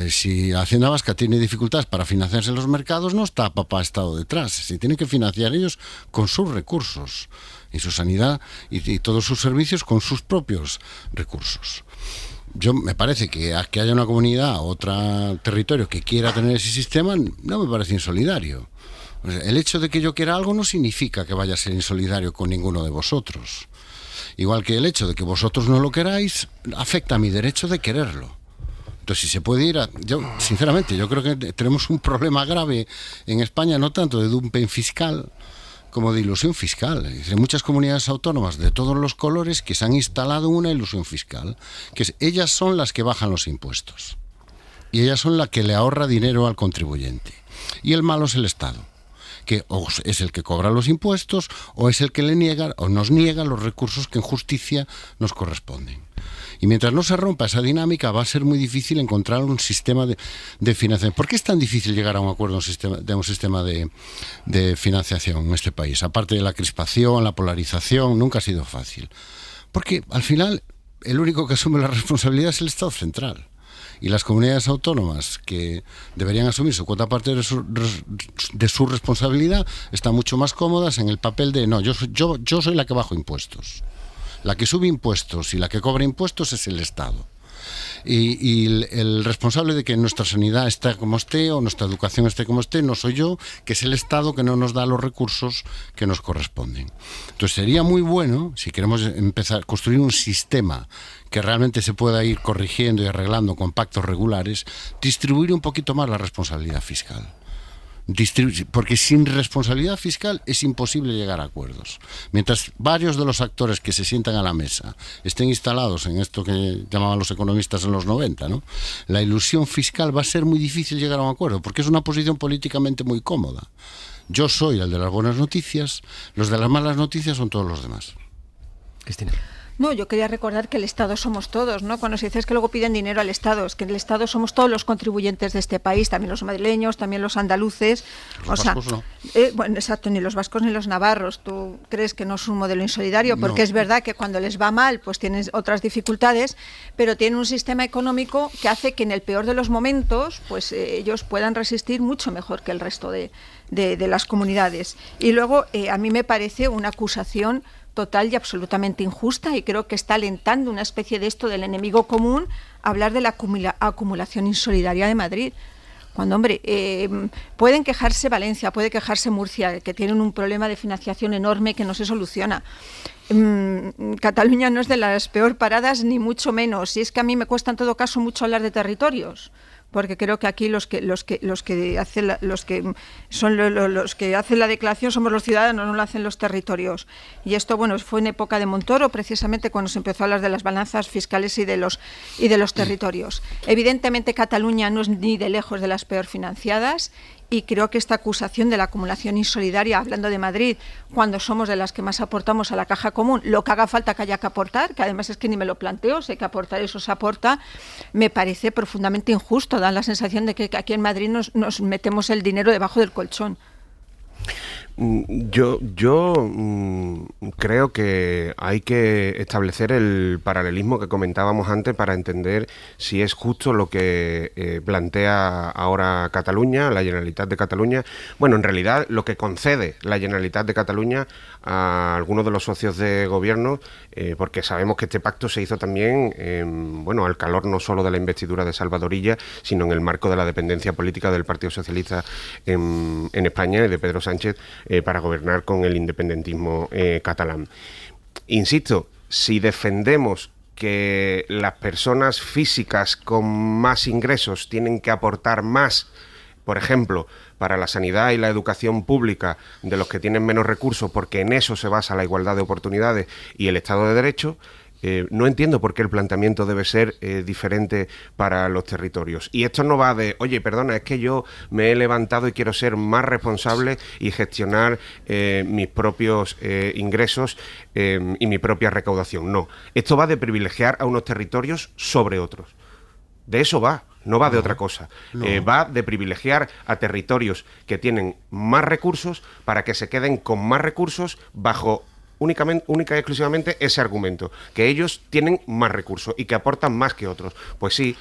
Si la Hacienda Vasca tiene dificultades para financiarse en los mercados, no está papá Estado detrás. Se tienen que financiar ellos con sus recursos y su sanidad y todos sus servicios con sus propios recursos. Yo me parece que haya una comunidad o otro territorio que quiera tener ese sistema no me parece insolidario. O sea, el hecho de que yo quiera algo no significa que vaya a ser insolidario con ninguno de vosotros. Igual que el hecho de que vosotros no lo queráis afecta a mi derecho de quererlo. Entonces, si se puede ir sinceramente, yo creo que tenemos un problema grave en España, no tanto de dumping fiscal como de ilusión fiscal. Hay muchas comunidades autónomas de todos los colores que se han instalado en una ilusión fiscal, ellas son las que bajan los impuestos y ellas son las que le ahorra dinero al contribuyente. Y el malo es el Estado, que o es el que cobra los impuestos o es el que le niega o nos niega los recursos que en justicia nos corresponden. Y mientras no se rompa esa dinámica, va a ser muy difícil encontrar un sistema de financiación. ¿Por qué es tan difícil llegar a un acuerdo de un sistema de financiación en este país? Aparte de la crispación, la polarización, nunca ha sido fácil. Porque al final el único que asume la responsabilidad es el Estado central. Y las comunidades autónomas, que deberían asumir su cuota parte de su responsabilidad, están mucho más cómodas en el papel de no, yo soy la que bajo impuestos. La que sube impuestos y la que cobra impuestos es el Estado. Y el responsable de que nuestra sanidad esté como esté o nuestra educación esté como esté no soy yo, que es el Estado que no nos da los recursos que nos corresponden. Entonces sería muy bueno, si queremos empezar a construir un sistema que realmente se pueda ir corrigiendo y arreglando con pactos regulares, distribuir un poquito más la responsabilidad fiscal. Porque sin responsabilidad fiscal es imposible llegar a acuerdos. Mientras varios de los actores que se sientan a la mesa estén instalados en esto que llamaban los economistas en los 90, ¿no? La ilusión fiscal va a ser muy difícil llegar a un acuerdo, porque es una posición políticamente muy cómoda. Yo soy el de las buenas noticias, los de las malas noticias son todos los demás. Cristina. No, yo quería recordar que el Estado somos todos, ¿no? Cuando se dice es que luego piden dinero al Estado, es que el Estado somos todos los contribuyentes de este país, también los madrileños, también los andaluces. Los vascos no. Bueno, exacto, ni los vascos ni los navarros. ¿Tú crees que no es un modelo insolidario? Porque no. Es verdad que cuando les va mal, pues tienen otras dificultades, pero tienen un sistema económico que hace que en el peor de los momentos, pues ellos puedan resistir mucho mejor que el resto de las comunidades. Y luego, a mí me parece una acusación total y absolutamente injusta, y creo que está alentando una especie de esto del enemigo común, hablar de la acumulación insolidaria de Madrid. Cuando, hombre, pueden quejarse Valencia, puede quejarse Murcia, que tienen un problema de financiación enorme que no se soluciona. Cataluña no es de las peor paradas, ni mucho menos. Y es que a mí me cuesta en todo caso mucho hablar de territorios, porque creo que aquí los que hacen la declaración somos los ciudadanos, no lo hacen los territorios. Y esto, bueno, fue en época de Montoro, precisamente cuando se empezó a hablar de las balanzas fiscales y de los territorios. Evidentemente Cataluña no es ni de lejos de las peor financiadas, y creo que esta acusación de la acumulación insolidaria, hablando de Madrid, cuando somos de las que más aportamos a la caja común, lo que haga falta que haya que aportar, que además es que ni me lo planteo, sé que aportar eso se aporta, me parece profundamente injusto. Da la sensación de que aquí en Madrid nos metemos el dinero debajo del colchón. Yo creo que hay que establecer el paralelismo que comentábamos antes para entender si es justo lo que plantea ahora Cataluña, la Generalitat de Cataluña. Bueno, en realidad lo que concede la Generalitat de Cataluña a algunos de los socios de gobierno, porque sabemos que este pacto se hizo también, al calor no solo de la investidura de Salvador Illa, sino en el marco de la dependencia política del Partido Socialista en España y de Pedro Sánchez, para gobernar con el independentismo catalán. Insisto, si defendemos que las personas físicas con más ingresos tienen que aportar más, por ejemplo, para la sanidad y la educación pública de los que tienen menos recursos, porque en eso se basa la igualdad de oportunidades y el Estado de Derecho, no entiendo por qué el planteamiento debe ser diferente para los territorios. Y esto no va de, oye, perdona, es que yo me he levantado y quiero ser más responsable y gestionar mis propios ingresos y mi propia recaudación. No, esto va de privilegiar a unos territorios sobre otros. De eso va. No va de otra cosa. No. Va de privilegiar a territorios que tienen más recursos para que se queden con más recursos bajo única y exclusivamente ese argumento, que ellos tienen más recursos y que aportan más que otros. Pues sí,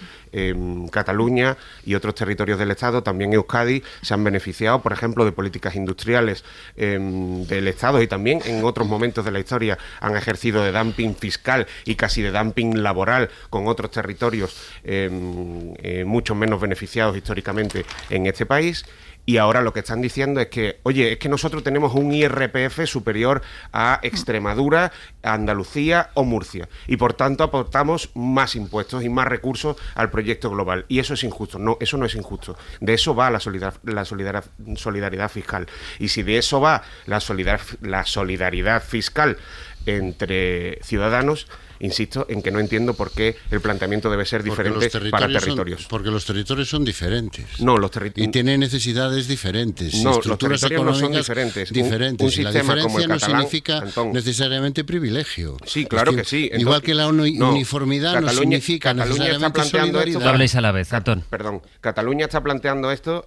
Cataluña y otros territorios del Estado, también Euskadi, se han beneficiado, por ejemplo, de políticas industriales del Estado, y también en otros momentos de la historia han ejercido de dumping fiscal y casi de dumping laboral con otros territorios mucho menos beneficiados históricamente en este país. Y ahora lo que están diciendo es que, oye, es que nosotros tenemos un IRPF superior a Extremadura, a Andalucía o Murcia, y por tanto aportamos más impuestos y más recursos al proyecto global. Y eso es injusto. No, eso no es injusto. De eso va la solidaridad fiscal. Y si de eso va la solidaridad fiscal entre ciudadanos. Insisto en que no entiendo por qué el planteamiento debe ser diferente para territorios. Porque los territorios son diferentes. No, los territorios... Y tienen necesidades diferentes. No, los territorios no son diferentes. Un sistema la diferencia como el catalán, no significa necesariamente privilegio. Sí, claro que sí. Entonces, igual que la uniformidad no significa necesariamente solidaridad. No habléis a la vez, Antón. Perdón. Cataluña está planteando esto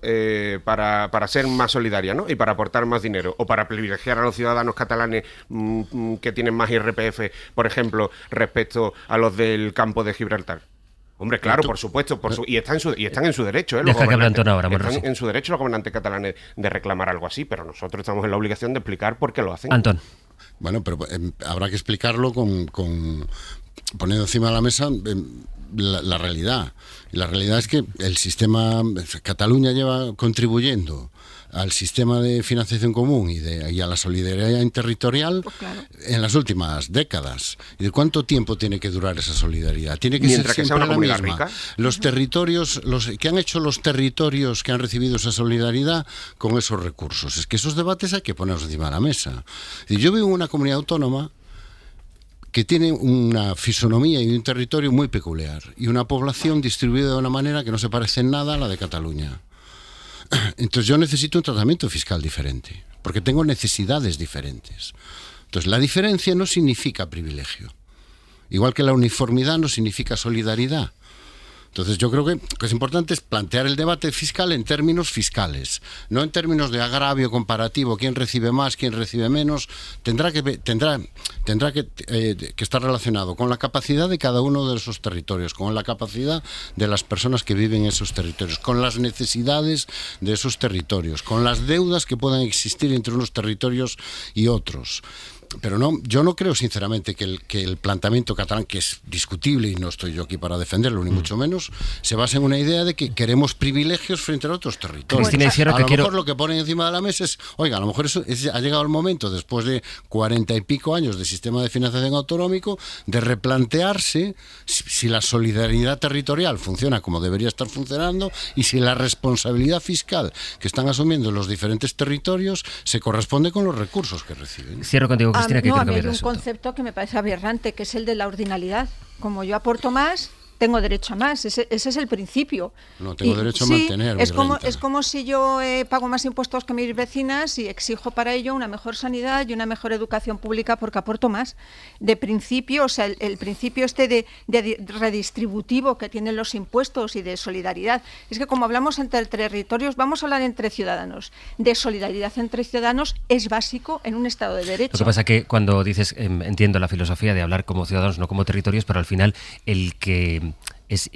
para ser más solidaria, ¿no? Y para aportar más dinero. O para privilegiar a los ciudadanos catalanes que tienen más IRPF, por ejemplo, respecto a los del campo de Gibraltar. Hombre, claro, por supuesto, y están en su derecho, Deja que hable Antón ahora, están en su derecho los gobernantes catalanes de reclamar algo así, pero nosotros estamos en la obligación de explicar por qué lo hacen. Antón. Bueno, pero habrá que explicarlo poniendo encima de la mesa la realidad. Y la realidad es que el sistema, Cataluña lleva contribuyendo al sistema de financiación común y a la solidaridad interterritorial en las últimas décadas. ¿Y de cuánto tiempo tiene que durar esa solidaridad? Tiene que ser siempre la misma. Rica. Los territorios, ¿qué han hecho los territorios que han recibido esa solidaridad con esos recursos? Es que esos debates hay que ponerlos encima de la mesa. Y yo vivo en una comunidad autónoma que tiene una fisonomía y un territorio muy peculiar y una población distribuida de una manera que no se parece en nada a la de Cataluña. Entonces yo necesito un tratamiento fiscal diferente, porque tengo necesidades diferentes. Entonces la diferencia no significa privilegio, igual que la uniformidad no significa solidaridad. Entonces yo creo que es importante plantear el debate fiscal en términos fiscales, no en términos de agravio comparativo, quién recibe más, quién recibe menos. Tendrá que estar relacionado con la capacidad de cada uno de esos territorios, con la capacidad de las personas que viven en esos territorios, con las necesidades de esos territorios, con las deudas que puedan existir entre unos territorios y otros. Pero no, yo no creo sinceramente que el planteamiento catalán, que es discutible y no estoy yo aquí para defenderlo ni mucho menos, se basa en una idea de que queremos privilegios frente a otros territorios. Cristina, a lo mejor lo que ponen encima de la mesa es, oiga, a lo mejor ha llegado el momento, después de 40 y pico años de sistema de financiación autonómico, de replantearse si la solidaridad territorial funciona como debería estar funcionando y si la responsabilidad fiscal que están asumiendo los diferentes territorios se corresponde con los recursos que reciben. Cierro contigo, Cristina, que no, quiero a mí cambiar hay un concepto que me parece aberrante, que es el de la ordinalidad. Como yo aporto más, tengo derecho a más. Ese es el principio. No tengo derecho a mantener mi renta. Es como si yo pago más impuestos que mis vecinas y exijo para ello una mejor sanidad y una mejor educación pública porque aporto más. De principio, o sea, el principio de redistributivo que tienen los impuestos y de solidaridad. Es que como hablamos entre territorios, vamos a hablar entre ciudadanos. De solidaridad entre ciudadanos es básico en un Estado de Derecho. Lo que pasa es que cuando dices, entiendo la filosofía de hablar como ciudadanos, no como territorios, pero al final el que es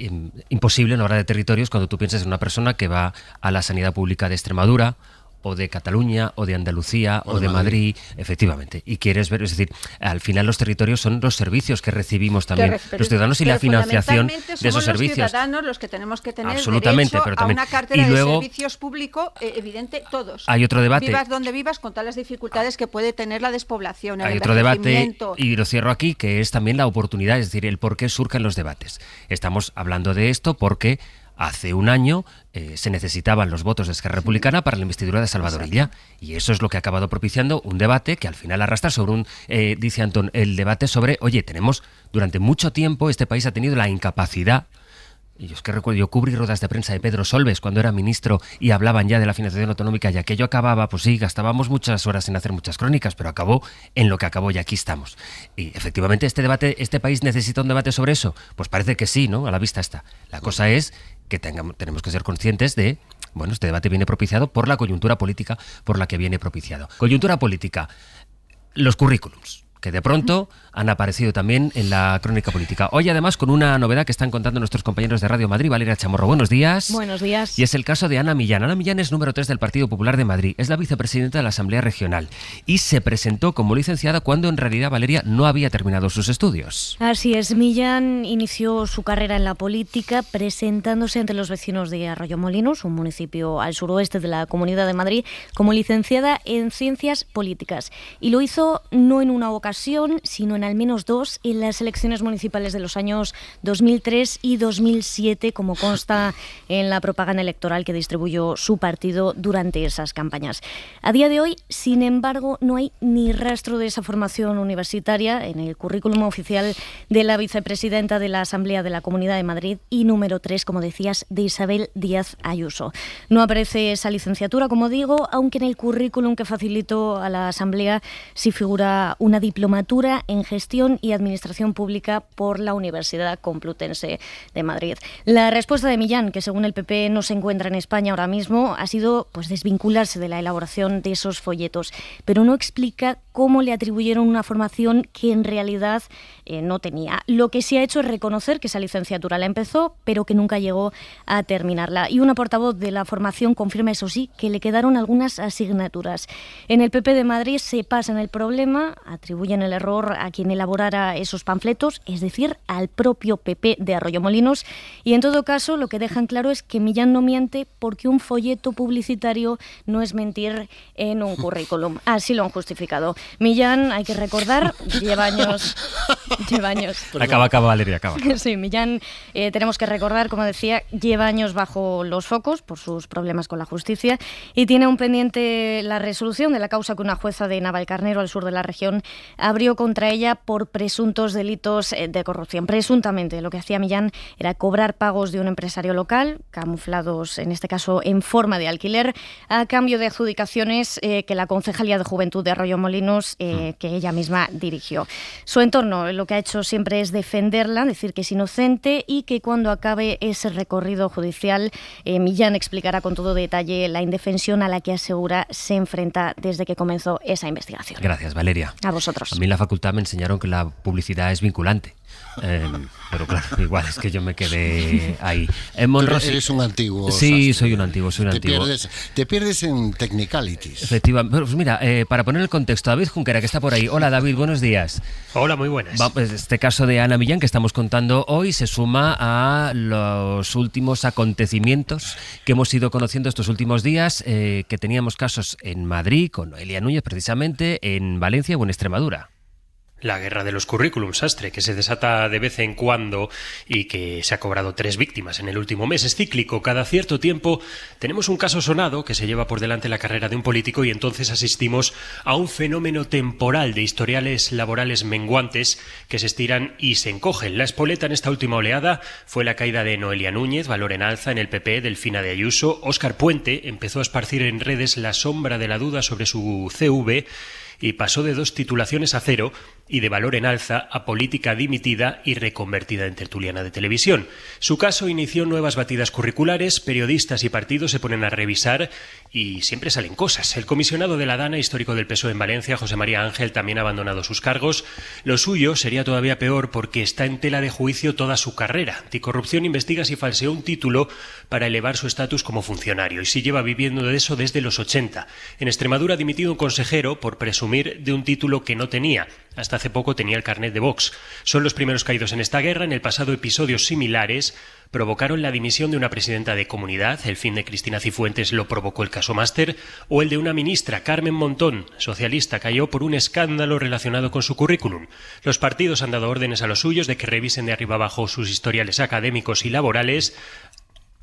imposible, no hablar de territorios cuando tú piensas en una persona que va a la sanidad pública de Extremadura o de Cataluña, o de Andalucía, o de Madrid, efectivamente. Y quieres ver, es decir, al final los territorios son los servicios que recibimos también los ciudadanos y la financiación de esos servicios. Los ciudadanos los que tenemos que tener absolutamente, derecho pero también, a una cartera y luego, de servicios públicos, evidente, todos. Hay otro debate. Vivas donde vivas, con todas las dificultades que puede tener la despoblación, el hay otro debate, envejecimiento. y lo cierro aquí, que es también la oportunidad, es decir, el por qué surgen los debates. Estamos hablando de esto porque hace un año se necesitaban los votos de Esquerra Republicana para la investidura de Salvador Illa, y eso es lo que ha acabado propiciando un debate que al final arrastra sobre dice Antón, el debate sobre, oye, tenemos durante mucho tiempo, este país ha tenido la incapacidad. Y yo es que recuerdo, yo cubrí ruedas de prensa de Pedro Solbes cuando era ministro y hablaban ya de la financiación autonómica y aquello acababa, pues sí, gastábamos muchas horas en hacer muchas crónicas, pero acabó en lo que acabó y aquí estamos. Y efectivamente este país necesita un debate sobre eso. Pues parece que sí, ¿no? A la vista está. La cosa es que tenemos que ser conscientes de, bueno, este debate viene propiciado por la coyuntura política por la que viene propiciado. Coyuntura política, los currículums, que de pronto han aparecido también en la crónica política. Hoy además con una novedad que están contando nuestros compañeros de Radio Madrid. Valeria Chamorro, buenos días. Buenos días. Y es el caso de Ana Millán. Ana Millán es número 3 del Partido Popular de Madrid. Es la vicepresidenta de la Asamblea Regional. Y se presentó como licenciada cuando en realidad Valeria no había terminado sus estudios. Así es. Millán inició su carrera en la política presentándose ante los vecinos de Arroyomolinos, un municipio al suroeste de la Comunidad de Madrid, como licenciada en Ciencias Políticas. Y lo hizo no en una ocasión ocasión, sino en al menos 2, en las elecciones municipales de los años 2003 y 2007, como consta en la propaganda electoral que distribuyó su partido durante esas campañas. A día de hoy, sin embargo, no hay ni rastro de esa formación universitaria en el currículum oficial de la vicepresidenta de la Asamblea de la Comunidad de Madrid y número 3, como decías, de Isabel Díaz Ayuso. No aparece esa licenciatura, como digo, aunque en el currículum que facilitó a la Asamblea sí figura una diplomatura en Gestión y Administración Pública por la Universidad Complutense de Madrid. La respuesta de Millán, que según el PP no se encuentra en España ahora mismo, ha sido desvincularse de la elaboración de esos folletos, pero no explica cómo le atribuyeron una formación que en realidad no tenía. Lo que sí ha hecho es reconocer que esa licenciatura la empezó, pero que nunca llegó a terminarla. Y una portavoz de la formación confirma, eso sí, que le quedaron algunas asignaturas. En el PP de Madrid se pasan el problema, atribuyen el error a quien elaborara esos panfletos, es decir, al propio PP de Arroyomolinos, y en todo caso lo que dejan claro es que Millán no miente porque un folleto publicitario no es mentir en un currículum. Así lo han justificado. Millán, hay que recordar, lleva años... Acaba, Valeria, acaba. Sí, Millán, tenemos que recordar, como decía, lleva años bajo los focos por sus problemas con la justicia y tiene un pendiente la resolución de la causa que una jueza de Navalcarnero, al sur de la región, abrió contra ella por presuntos delitos de corrupción. Presuntamente, lo que hacía Millán era cobrar pagos de un empresario local, camuflados en este caso en forma de alquiler, a cambio de adjudicaciones que la Concejalía de Juventud de Arroyomolinos, que ella misma dirigió. Su entorno lo que ha hecho siempre es defenderla, decir que es inocente y que cuando acabe ese recorrido judicial, Millán explicará con todo detalle la indefensión a la que asegura se enfrenta desde que comenzó esa investigación. Gracias, Valeria. A vosotros. A mí en la facultad me enseñaron que la publicidad es vinculante. Pero claro, igual es que yo me quedé ahí. Eres un antiguo. Sí, soy un antiguo. Te pierdes en technicalities. Efectivamente. Pues mira, para poner el contexto, David Junquera, que está por ahí. Hola, David, buenos días. Hola, muy buenas. Pues este caso de Ana Millán que estamos contando hoy se suma a los últimos acontecimientos que hemos ido conociendo estos últimos días, que teníamos casos en Madrid, con Noelia Núñez precisamente, en Valencia o en Extremadura. La guerra de los currículums, Sastre, que se desata de vez en cuando y que se ha cobrado 3 víctimas en el último mes. Es cíclico. Cada cierto tiempo tenemos un caso sonado que se lleva por delante la carrera de un político y entonces asistimos a un fenómeno temporal de historiales laborales menguantes que se estiran y se encogen. La espoleta en esta última oleada fue la caída de Noelia Núñez, valor en alza en el PP, Delfina de Ayuso. Óscar Puente empezó a esparcir en redes la sombra de la duda sobre su CV y pasó de 2 titulaciones a 0 y de valor en alza a política dimitida y reconvertida en tertuliana de televisión. Su caso inició nuevas batidas curriculares, periodistas y partidos se ponen a revisar y siempre salen cosas. El comisionado de la Dana, histórico del PSOE en Valencia, José María Ángel, también ha abandonado sus cargos. Lo suyo sería todavía peor porque está en tela de juicio toda su carrera. Anticorrupción investiga si falseó un título para elevar su estatus como funcionario y si lleva viviendo de eso desde los 80. En Extremadura ha dimitido un consejero por presumir de un título que no tenía. Hasta hace poco tenía el carnet de Vox. Son los primeros caídos en esta guerra. En el pasado, episodios similares provocaron la dimisión de una presidenta de comunidad. El fin de Cristina Cifuentes lo provocó el caso Máster. O el de una ministra, Carmen Montón, socialista, cayó por un escándalo relacionado con su currículum. Los partidos han dado órdenes a los suyos de que revisen de arriba abajo sus historiales académicos y laborales.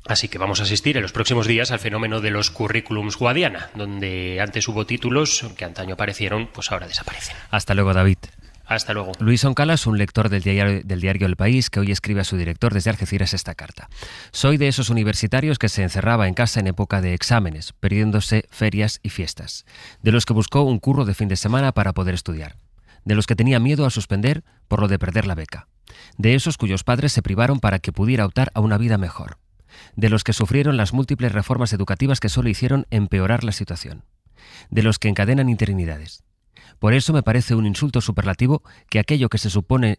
Así que vamos a asistir en los próximos días al fenómeno de los currículums Guadiana, donde antes hubo títulos que antaño aparecieron, pues ahora desaparecen. Hasta luego, David. Hasta luego. Luis Oncalas, un lector del diario El País, que hoy escribe a su director desde Algeciras esta carta. Soy de esos universitarios que se encerraba en casa en época de exámenes, perdiéndose ferias y fiestas. De los que buscó un curro de fin de semana para poder estudiar. De los que tenía miedo a suspender por lo de perder la beca. De esos cuyos padres se privaron para que pudiera optar a una vida mejor. De los que sufrieron las múltiples reformas educativas que solo hicieron empeorar la situación. De los que encadenan interinidades. Por eso me parece un insulto superlativo que aquellos que se supone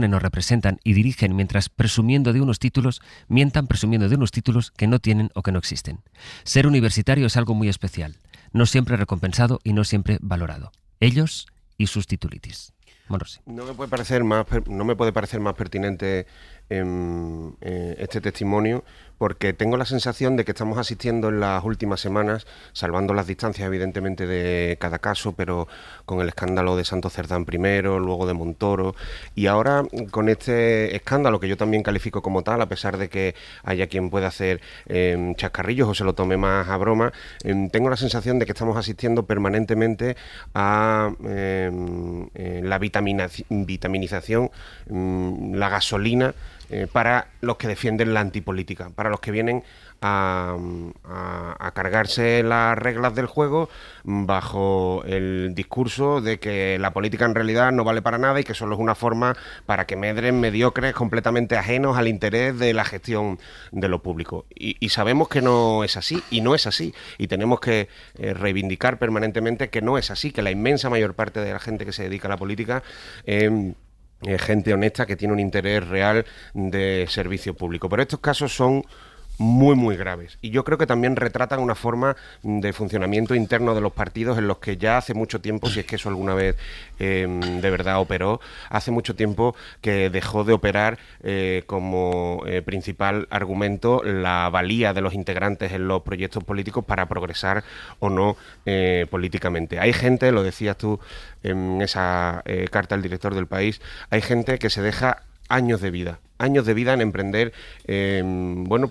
nos representan y dirigen mientras presumiendo de unos títulos, mientan presumiendo de unos títulos que no tienen o que no existen. Ser universitario es algo muy especial, no siempre recompensado y no siempre valorado. Ellos y sus titulitis. Monrosi. No me puede parecer más pertinente este testimonio, porque tengo la sensación de que estamos asistiendo en las últimas semanas, salvando las distancias evidentemente de cada caso, pero con el escándalo de Santos Cerdán primero, luego de Montoro, y ahora con este escándalo que yo también califico como tal, a pesar de que haya quien pueda hacer chascarrillos o se lo tome más a broma, tengo la sensación de que estamos asistiendo permanentemente a la vitaminización, la gasolina para los que defienden la antipolítica, para los que vienen a cargarse las reglas del juego bajo el discurso de que la política en realidad no vale para nada y que solo es una forma para que medren mediocres completamente ajenos al interés de la gestión de lo público. Y sabemos que no es así, y no es así, y tenemos que reivindicar permanentemente que no es así, que la inmensa mayor parte de la gente que se dedica a la política gente honesta que tiene un interés real de servicio público. Pero estos casos son muy, muy graves. Y yo creo que también retratan una forma de funcionamiento interno de los partidos en los que ya hace mucho tiempo, si es que eso alguna vez de verdad operó, hace mucho tiempo que dejó de operar como principal argumento la valía de los integrantes en los proyectos políticos para progresar o no políticamente. Hay gente, lo decías tú en esa carta al director del País, hay gente que se deja años de vida en emprender, unos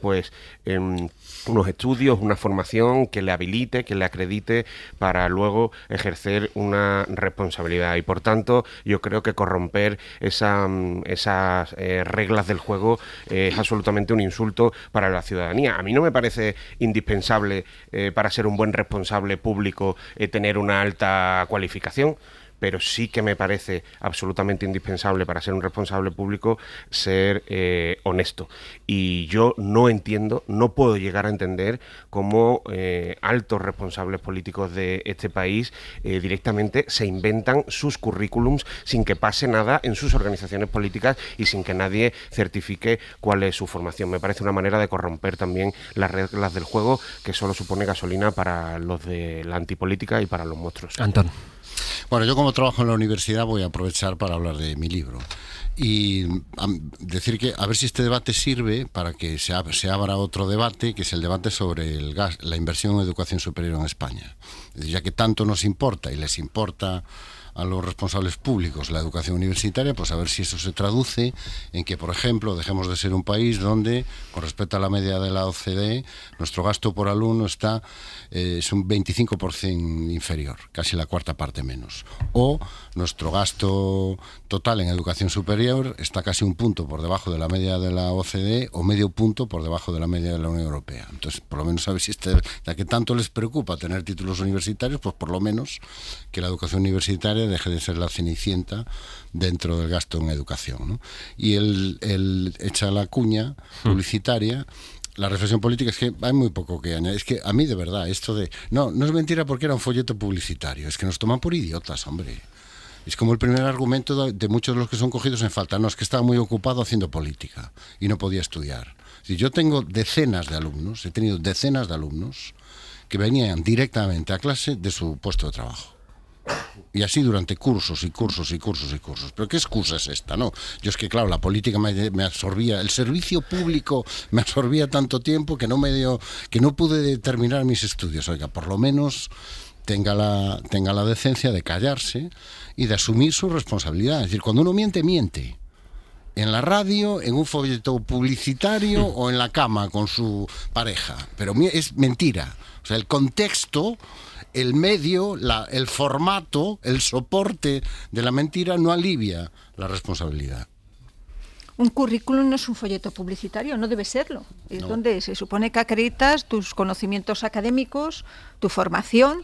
estudios, una formación que le habilite, que le acredite para luego ejercer una responsabilidad. Y por tanto, yo creo que corromper esas reglas del juego es absolutamente un insulto para la ciudadanía. A mí no me parece indispensable para ser un buen responsable público tener una alta cualificación, pero sí que me parece absolutamente indispensable para ser un responsable público ser honesto. Y yo no puedo llegar a entender cómo altos responsables políticos de este país directamente se inventan sus currículums sin que pase nada en sus organizaciones políticas y sin que nadie certifique cuál es su formación. Me parece una manera de corromper también las reglas del juego, que solo supone gasolina para los de la antipolítica y para los monstruos. Antón. Bueno, yo como trabajo en la universidad voy a aprovechar para hablar de mi libro y decir que a ver si este debate sirve para que se abra otro debate, que es el debate sobre la inversión en educación superior en España. Ya que tanto nos importa y les importa a los responsables públicos la educación universitaria, pues a ver si eso se traduce en que, por ejemplo, dejemos de ser un país donde, con respecto a la media de la OCDE, nuestro gasto por alumno es un 25% inferior, casi la cuarta parte menos. O nuestro gasto total en educación superior está casi un punto por debajo de la media de la OCDE o medio punto por debajo de la media de la Unión Europea. Entonces, por lo menos a ver si ya que tanto les preocupa tener títulos universitarios, pues por lo menos que la educación universitaria deje de ser la cenicienta dentro del gasto en educación, ¿no? Y él echa la cuña publicitaria. La reflexión política es que hay muy poco que añadir. Es que a mí, de verdad, esto de... No es mentira porque era un folleto publicitario. Es que nos toman por idiotas, hombre. Es como el primer argumento de muchos de los que son cogidos en falta. No, es que estaba muy ocupado haciendo política y no podía estudiar. Si yo tengo decenas de alumnos, he tenido decenas de alumnos que venían directamente a clase de su puesto de trabajo. Y así durante cursos y cursos y cursos y cursos. ¿Pero qué excusa es esta? No, yo es que claro, la política me absorbía, el servicio público me absorbía tanto tiempo que no pude terminar mis estudios. Oiga, por lo menos tenga la decencia de callarse y de asumir su responsabilidad. Es decir, cuando uno miente, miente. En la radio, en un folleto publicitario o en la cama con su pareja. Pero es mentira. O sea, el contexto, el medio, el formato, el soporte de la mentira no alivia la responsabilidad. Un currículum no es un folleto publicitario, no debe serlo. Es donde se supone que acreditas tus conocimientos académicos, tu formación,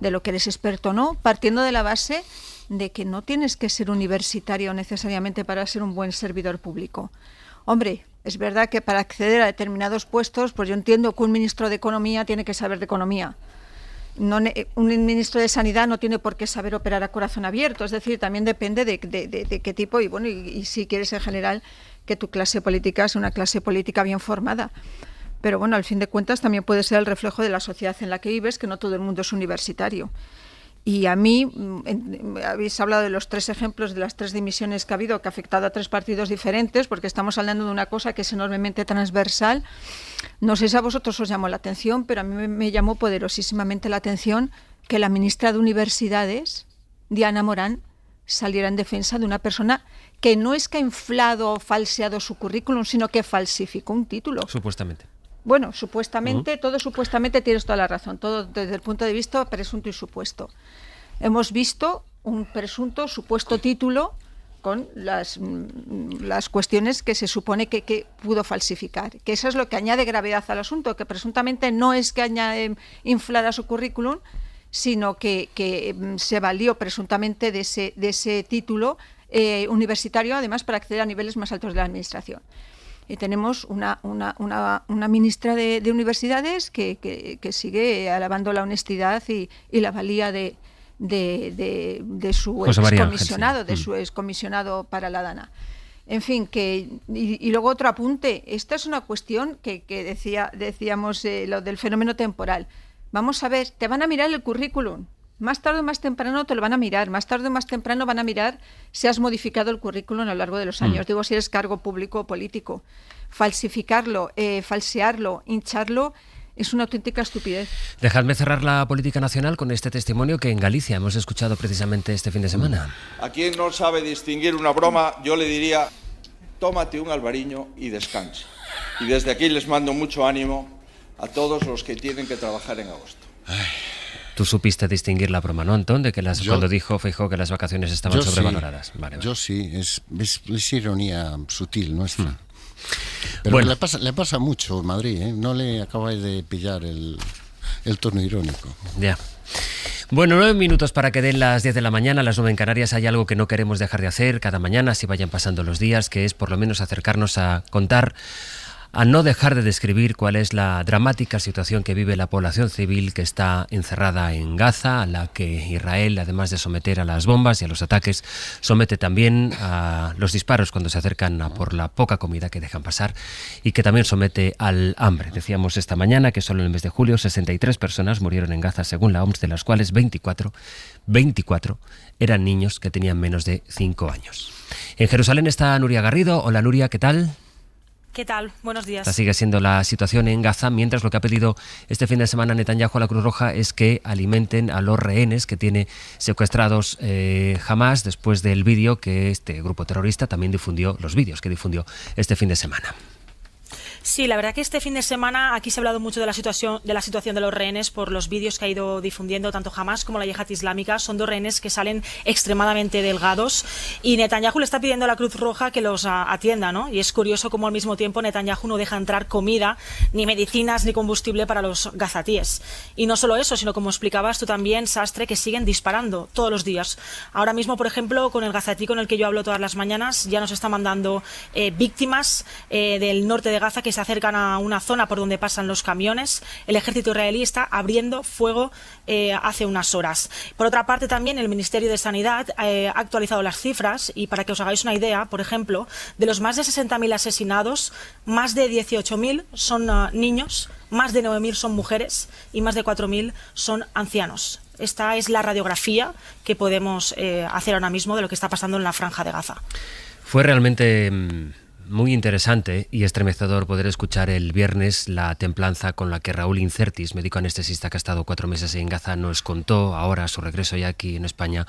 de lo que eres experto o no, partiendo de la base de que no tienes que ser universitario necesariamente para ser un buen servidor público. Hombre, es verdad que para acceder a determinados puestos, pues yo entiendo que un ministro de Economía tiene que saber de economía. Un ministro de Sanidad no tiene por qué saber operar a corazón abierto, es decir, también depende de qué tipo y si quieres en general que tu clase política sea una clase política bien formada. Pero bueno, al fin de cuentas también puede ser el reflejo de la sociedad en la que vives, que no todo el mundo es universitario. Y a mí, habéis hablado de los 3 ejemplos de las 3 dimisiones que ha habido, que ha afectado a 3 partidos diferentes, porque estamos hablando de una cosa que es enormemente transversal. No sé si a vosotros os llamó la atención, pero a mí me llamó poderosísimamente la atención que la ministra de Universidades, Diana Morán, saliera en defensa de una persona que no es que ha inflado o falseado su currículum, sino que falsificó un título. Supuestamente. Bueno, supuestamente, todo supuestamente, tienes toda la razón, todo desde el punto de vista presunto y supuesto. Hemos visto un presunto, supuesto título con las cuestiones que se supone que pudo falsificar. Que eso es lo que añade gravedad al asunto, que presuntamente no es que inflara su currículum, sino que se valió presuntamente de ese título universitario, además, para acceder a niveles más altos de la administración. Y tenemos una ministra de Universidades que sigue alabando la honestidad y la valía de su excomisionado, su excomisionado para la DANA. En fin, y luego otro apunte. Esta es una cuestión que decíamos lo del fenómeno temporal. Vamos a ver, te van a mirar el currículum. Más tarde o más temprano te lo van a mirar. Más tarde o más temprano van a mirar si has modificado el currículum a lo largo de los años. Digo, si eres cargo público o político. Falsificarlo, falsearlo, hincharlo, es una auténtica estupidez. Dejadme cerrar la política nacional con este testimonio que en Galicia hemos escuchado precisamente este fin de semana. A quien no sabe distinguir una broma, yo le diría, tómate un albariño y descanse. Y desde aquí les mando mucho ánimo a todos los que tienen que trabajar en agosto. Tú supiste distinguir la broma, ¿no, Antón? De que cuando dijo Feijóo que las vacaciones estaban sobrevaloradas. Sí. Vale. Yo sí, es ironía sutil nuestra. Pero bueno, le pasa mucho en Madrid, ¿eh? No le acabáis de pillar el tono irónico. Ya. Bueno, 9 minutos para que den las 10 de la mañana, las 9 en Canarias. Hay algo que no queremos dejar de hacer cada mañana, si vayan pasando los días, que es por lo menos acercarnos a contar, a no dejar de describir cuál es la dramática situación que vive la población civil que está encerrada en Gaza, a la que Israel, además de someter a las bombas y a los ataques, somete también a los disparos cuando se acercan a por la poca comida que dejan pasar y que también somete al hambre. Decíamos esta mañana que solo en el mes de julio 63 personas murieron en Gaza según la OMS, de las cuales 24 eran niños que tenían menos de 5 años. En Jerusalén está Nuria Garrido. Hola Nuria, ¿qué tal? ¿Qué tal? Buenos días. Esta sigue siendo la situación en Gaza, mientras lo que ha pedido este fin de semana Netanyahu a la Cruz Roja es que alimenten a los rehenes que tiene secuestrados Hamas, después del vídeo que este grupo terrorista también difundió, los vídeos que difundió este fin de semana. Sí, la verdad que este fin de semana aquí se ha hablado mucho de la situación de los rehenes por los vídeos que ha ido difundiendo tanto Hamas como la Yihad Islámica. Son 2 rehenes que salen extremadamente delgados y Netanyahu le está pidiendo a la Cruz Roja que los atienda, ¿no? Y es curioso cómo al mismo tiempo Netanyahu no deja entrar comida, ni medicinas, ni combustible para los gazatíes. Y no solo eso, sino como explicabas tú también, Sastre, que siguen disparando todos los días. Ahora mismo, por ejemplo, con el gazatí con el que yo hablo todas las mañanas, ya nos está mandando víctimas del norte de Gaza que se acercan a una zona por donde pasan los camiones. El ejército israelí está abriendo fuego hace unas horas. Por otra parte, también el Ministerio de Sanidad ha actualizado las cifras y para que os hagáis una idea, por ejemplo, de los más de 60.000 asesinados, más de 18.000 son niños, más de 9.000 son mujeres y más de 4.000 son ancianos. Esta es la radiografía que podemos hacer ahora mismo de lo que está pasando en la Franja de Gaza. Fue realmente muy interesante y estremecedor poder escuchar el viernes la templanza con la que Raúl Incertis, médico anestesista que ha estado 4 meses en Gaza, nos contó ahora a su regreso ya aquí en España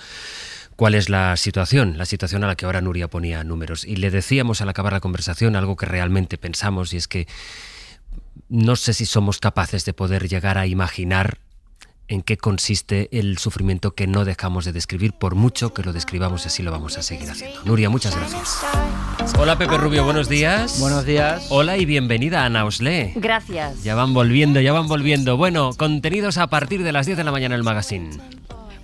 cuál es la situación a la que ahora Nuria ponía números. Y le decíamos al acabar la conversación algo que realmente pensamos, y es que no sé si somos capaces de poder llegar a imaginar en qué consiste el sufrimiento que no dejamos de describir, por mucho que lo describamos, y así lo vamos a seguir haciendo. Nuria, muchas gracias. Hola Pepe Rubio, buenos días. Buenos días. Hola y bienvenida a Ana Oslé. Gracias. Ya van volviendo. Bueno, contenidos a partir de las 10 de la mañana en el magazine.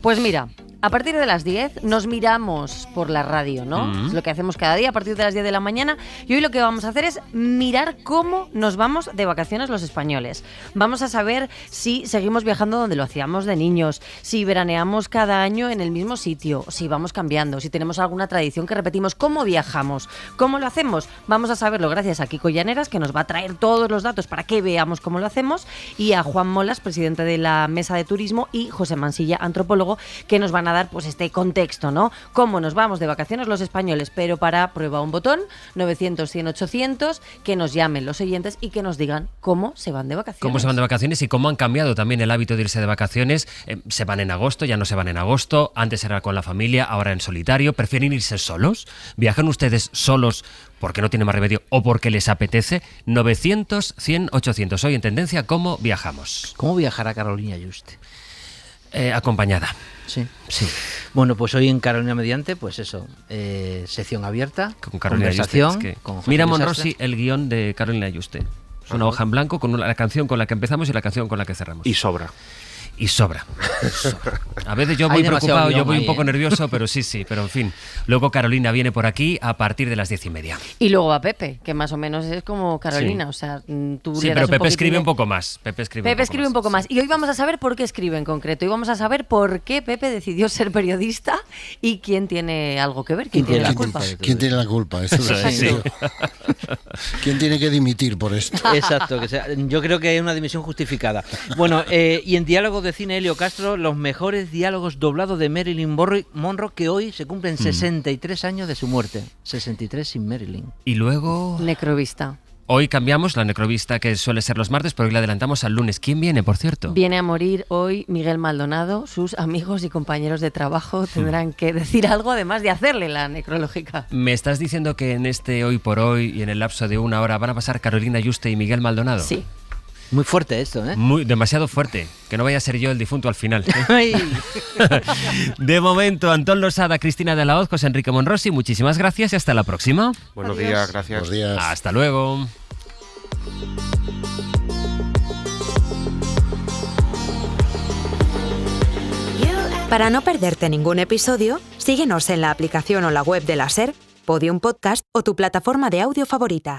Pues mira, A partir de las 10 nos miramos por la radio, ¿no? Es lo que hacemos cada día a partir de las 10 de la mañana. Y hoy lo que vamos a hacer es mirar cómo nos vamos de vacaciones los españoles. Vamos a saber si seguimos viajando donde lo hacíamos de niños, si veraneamos cada año en el mismo sitio, si vamos cambiando, si tenemos alguna tradición que repetimos, cómo viajamos, cómo lo hacemos. Vamos a saberlo gracias a Kiko Llaneras, que nos va a traer todos los datos para que veamos cómo lo hacemos, y a Juan Molas, presidente de la Mesa de Turismo, y José Mansilla, antropólogo, que nos van a dar pues este contexto, ¿no? Cómo nos vamos de vacaciones los españoles, pero para prueba un botón, 900, 100, 800, que nos llamen los oyentes y que nos digan cómo se van de vacaciones. Cómo se van de vacaciones y cómo han cambiado también el hábito de irse de vacaciones. Se van en agosto, ya no se van en agosto, antes era con la familia, ahora en solitario. ¿Prefieren irse solos? ¿Viajan ustedes solos porque no tienen más remedio o porque les apetece? 900, 100, 800. Hoy en Tendencia, ¿cómo viajamos? ¿Cómo viajará Carolina Yuste? Acompañada. Sí. Bueno, pues hoy en Carolina Mediante, pues eso, sección abierta, con Carolina conversación. Yuste, mira, Monrosi, el guión de Carolina Yuste. Es una hoja en blanco con la canción con la que empezamos y la canción con la que cerramos. Y sobra. A veces yo voy preocupado, yo voy un poco nervioso, pero sí, pero en fin. Luego Carolina viene por aquí a partir de las 10:30. Y luego va Pepe, que más o menos es como Carolina, o sea, tú sí, pero Pepe escribe un poco más. Pepe escribe un poco más. Y hoy vamos a saber por qué escribe en concreto. Y vamos a saber por qué Pepe decidió ser periodista y quién tiene algo que ver, quién tiene la culpa. ¿Quién tiene la culpa? ¿Quién tiene que dimitir por esto? Exacto, yo creo que hay una dimisión justificada. Bueno, y en Diálogo de Cine, Helio Castro, los mejores diálogos doblados de Marilyn Monroe, que hoy se cumplen 63 años de su muerte. 63 sin Marilyn. Y luego... Necrovista. Hoy cambiamos la necrovista, que suele ser los martes, pero hoy la adelantamos al lunes. ¿Quién viene, por cierto? Viene a morir hoy Miguel Maldonado. Sus amigos y compañeros de trabajo tendrán que decir algo, además de hacerle la necrológica. ¿Me estás diciendo que en este Hoy por Hoy y en el lapso de una hora van a pasar Carolina Yuste y Miguel Maldonado? Sí. Muy fuerte esto, ¿eh? Demasiado fuerte. Que no vaya a ser yo el difunto al final. De momento, Antón Losada, Cristina de la Hoz, José Enrique Monrosi, muchísimas gracias y hasta la próxima. Buenos días, gracias. Buenos días. Hasta luego. Para no perderte ningún episodio, síguenos en la aplicación o la web de la SER, Podium Podcast o tu plataforma de audio favorita.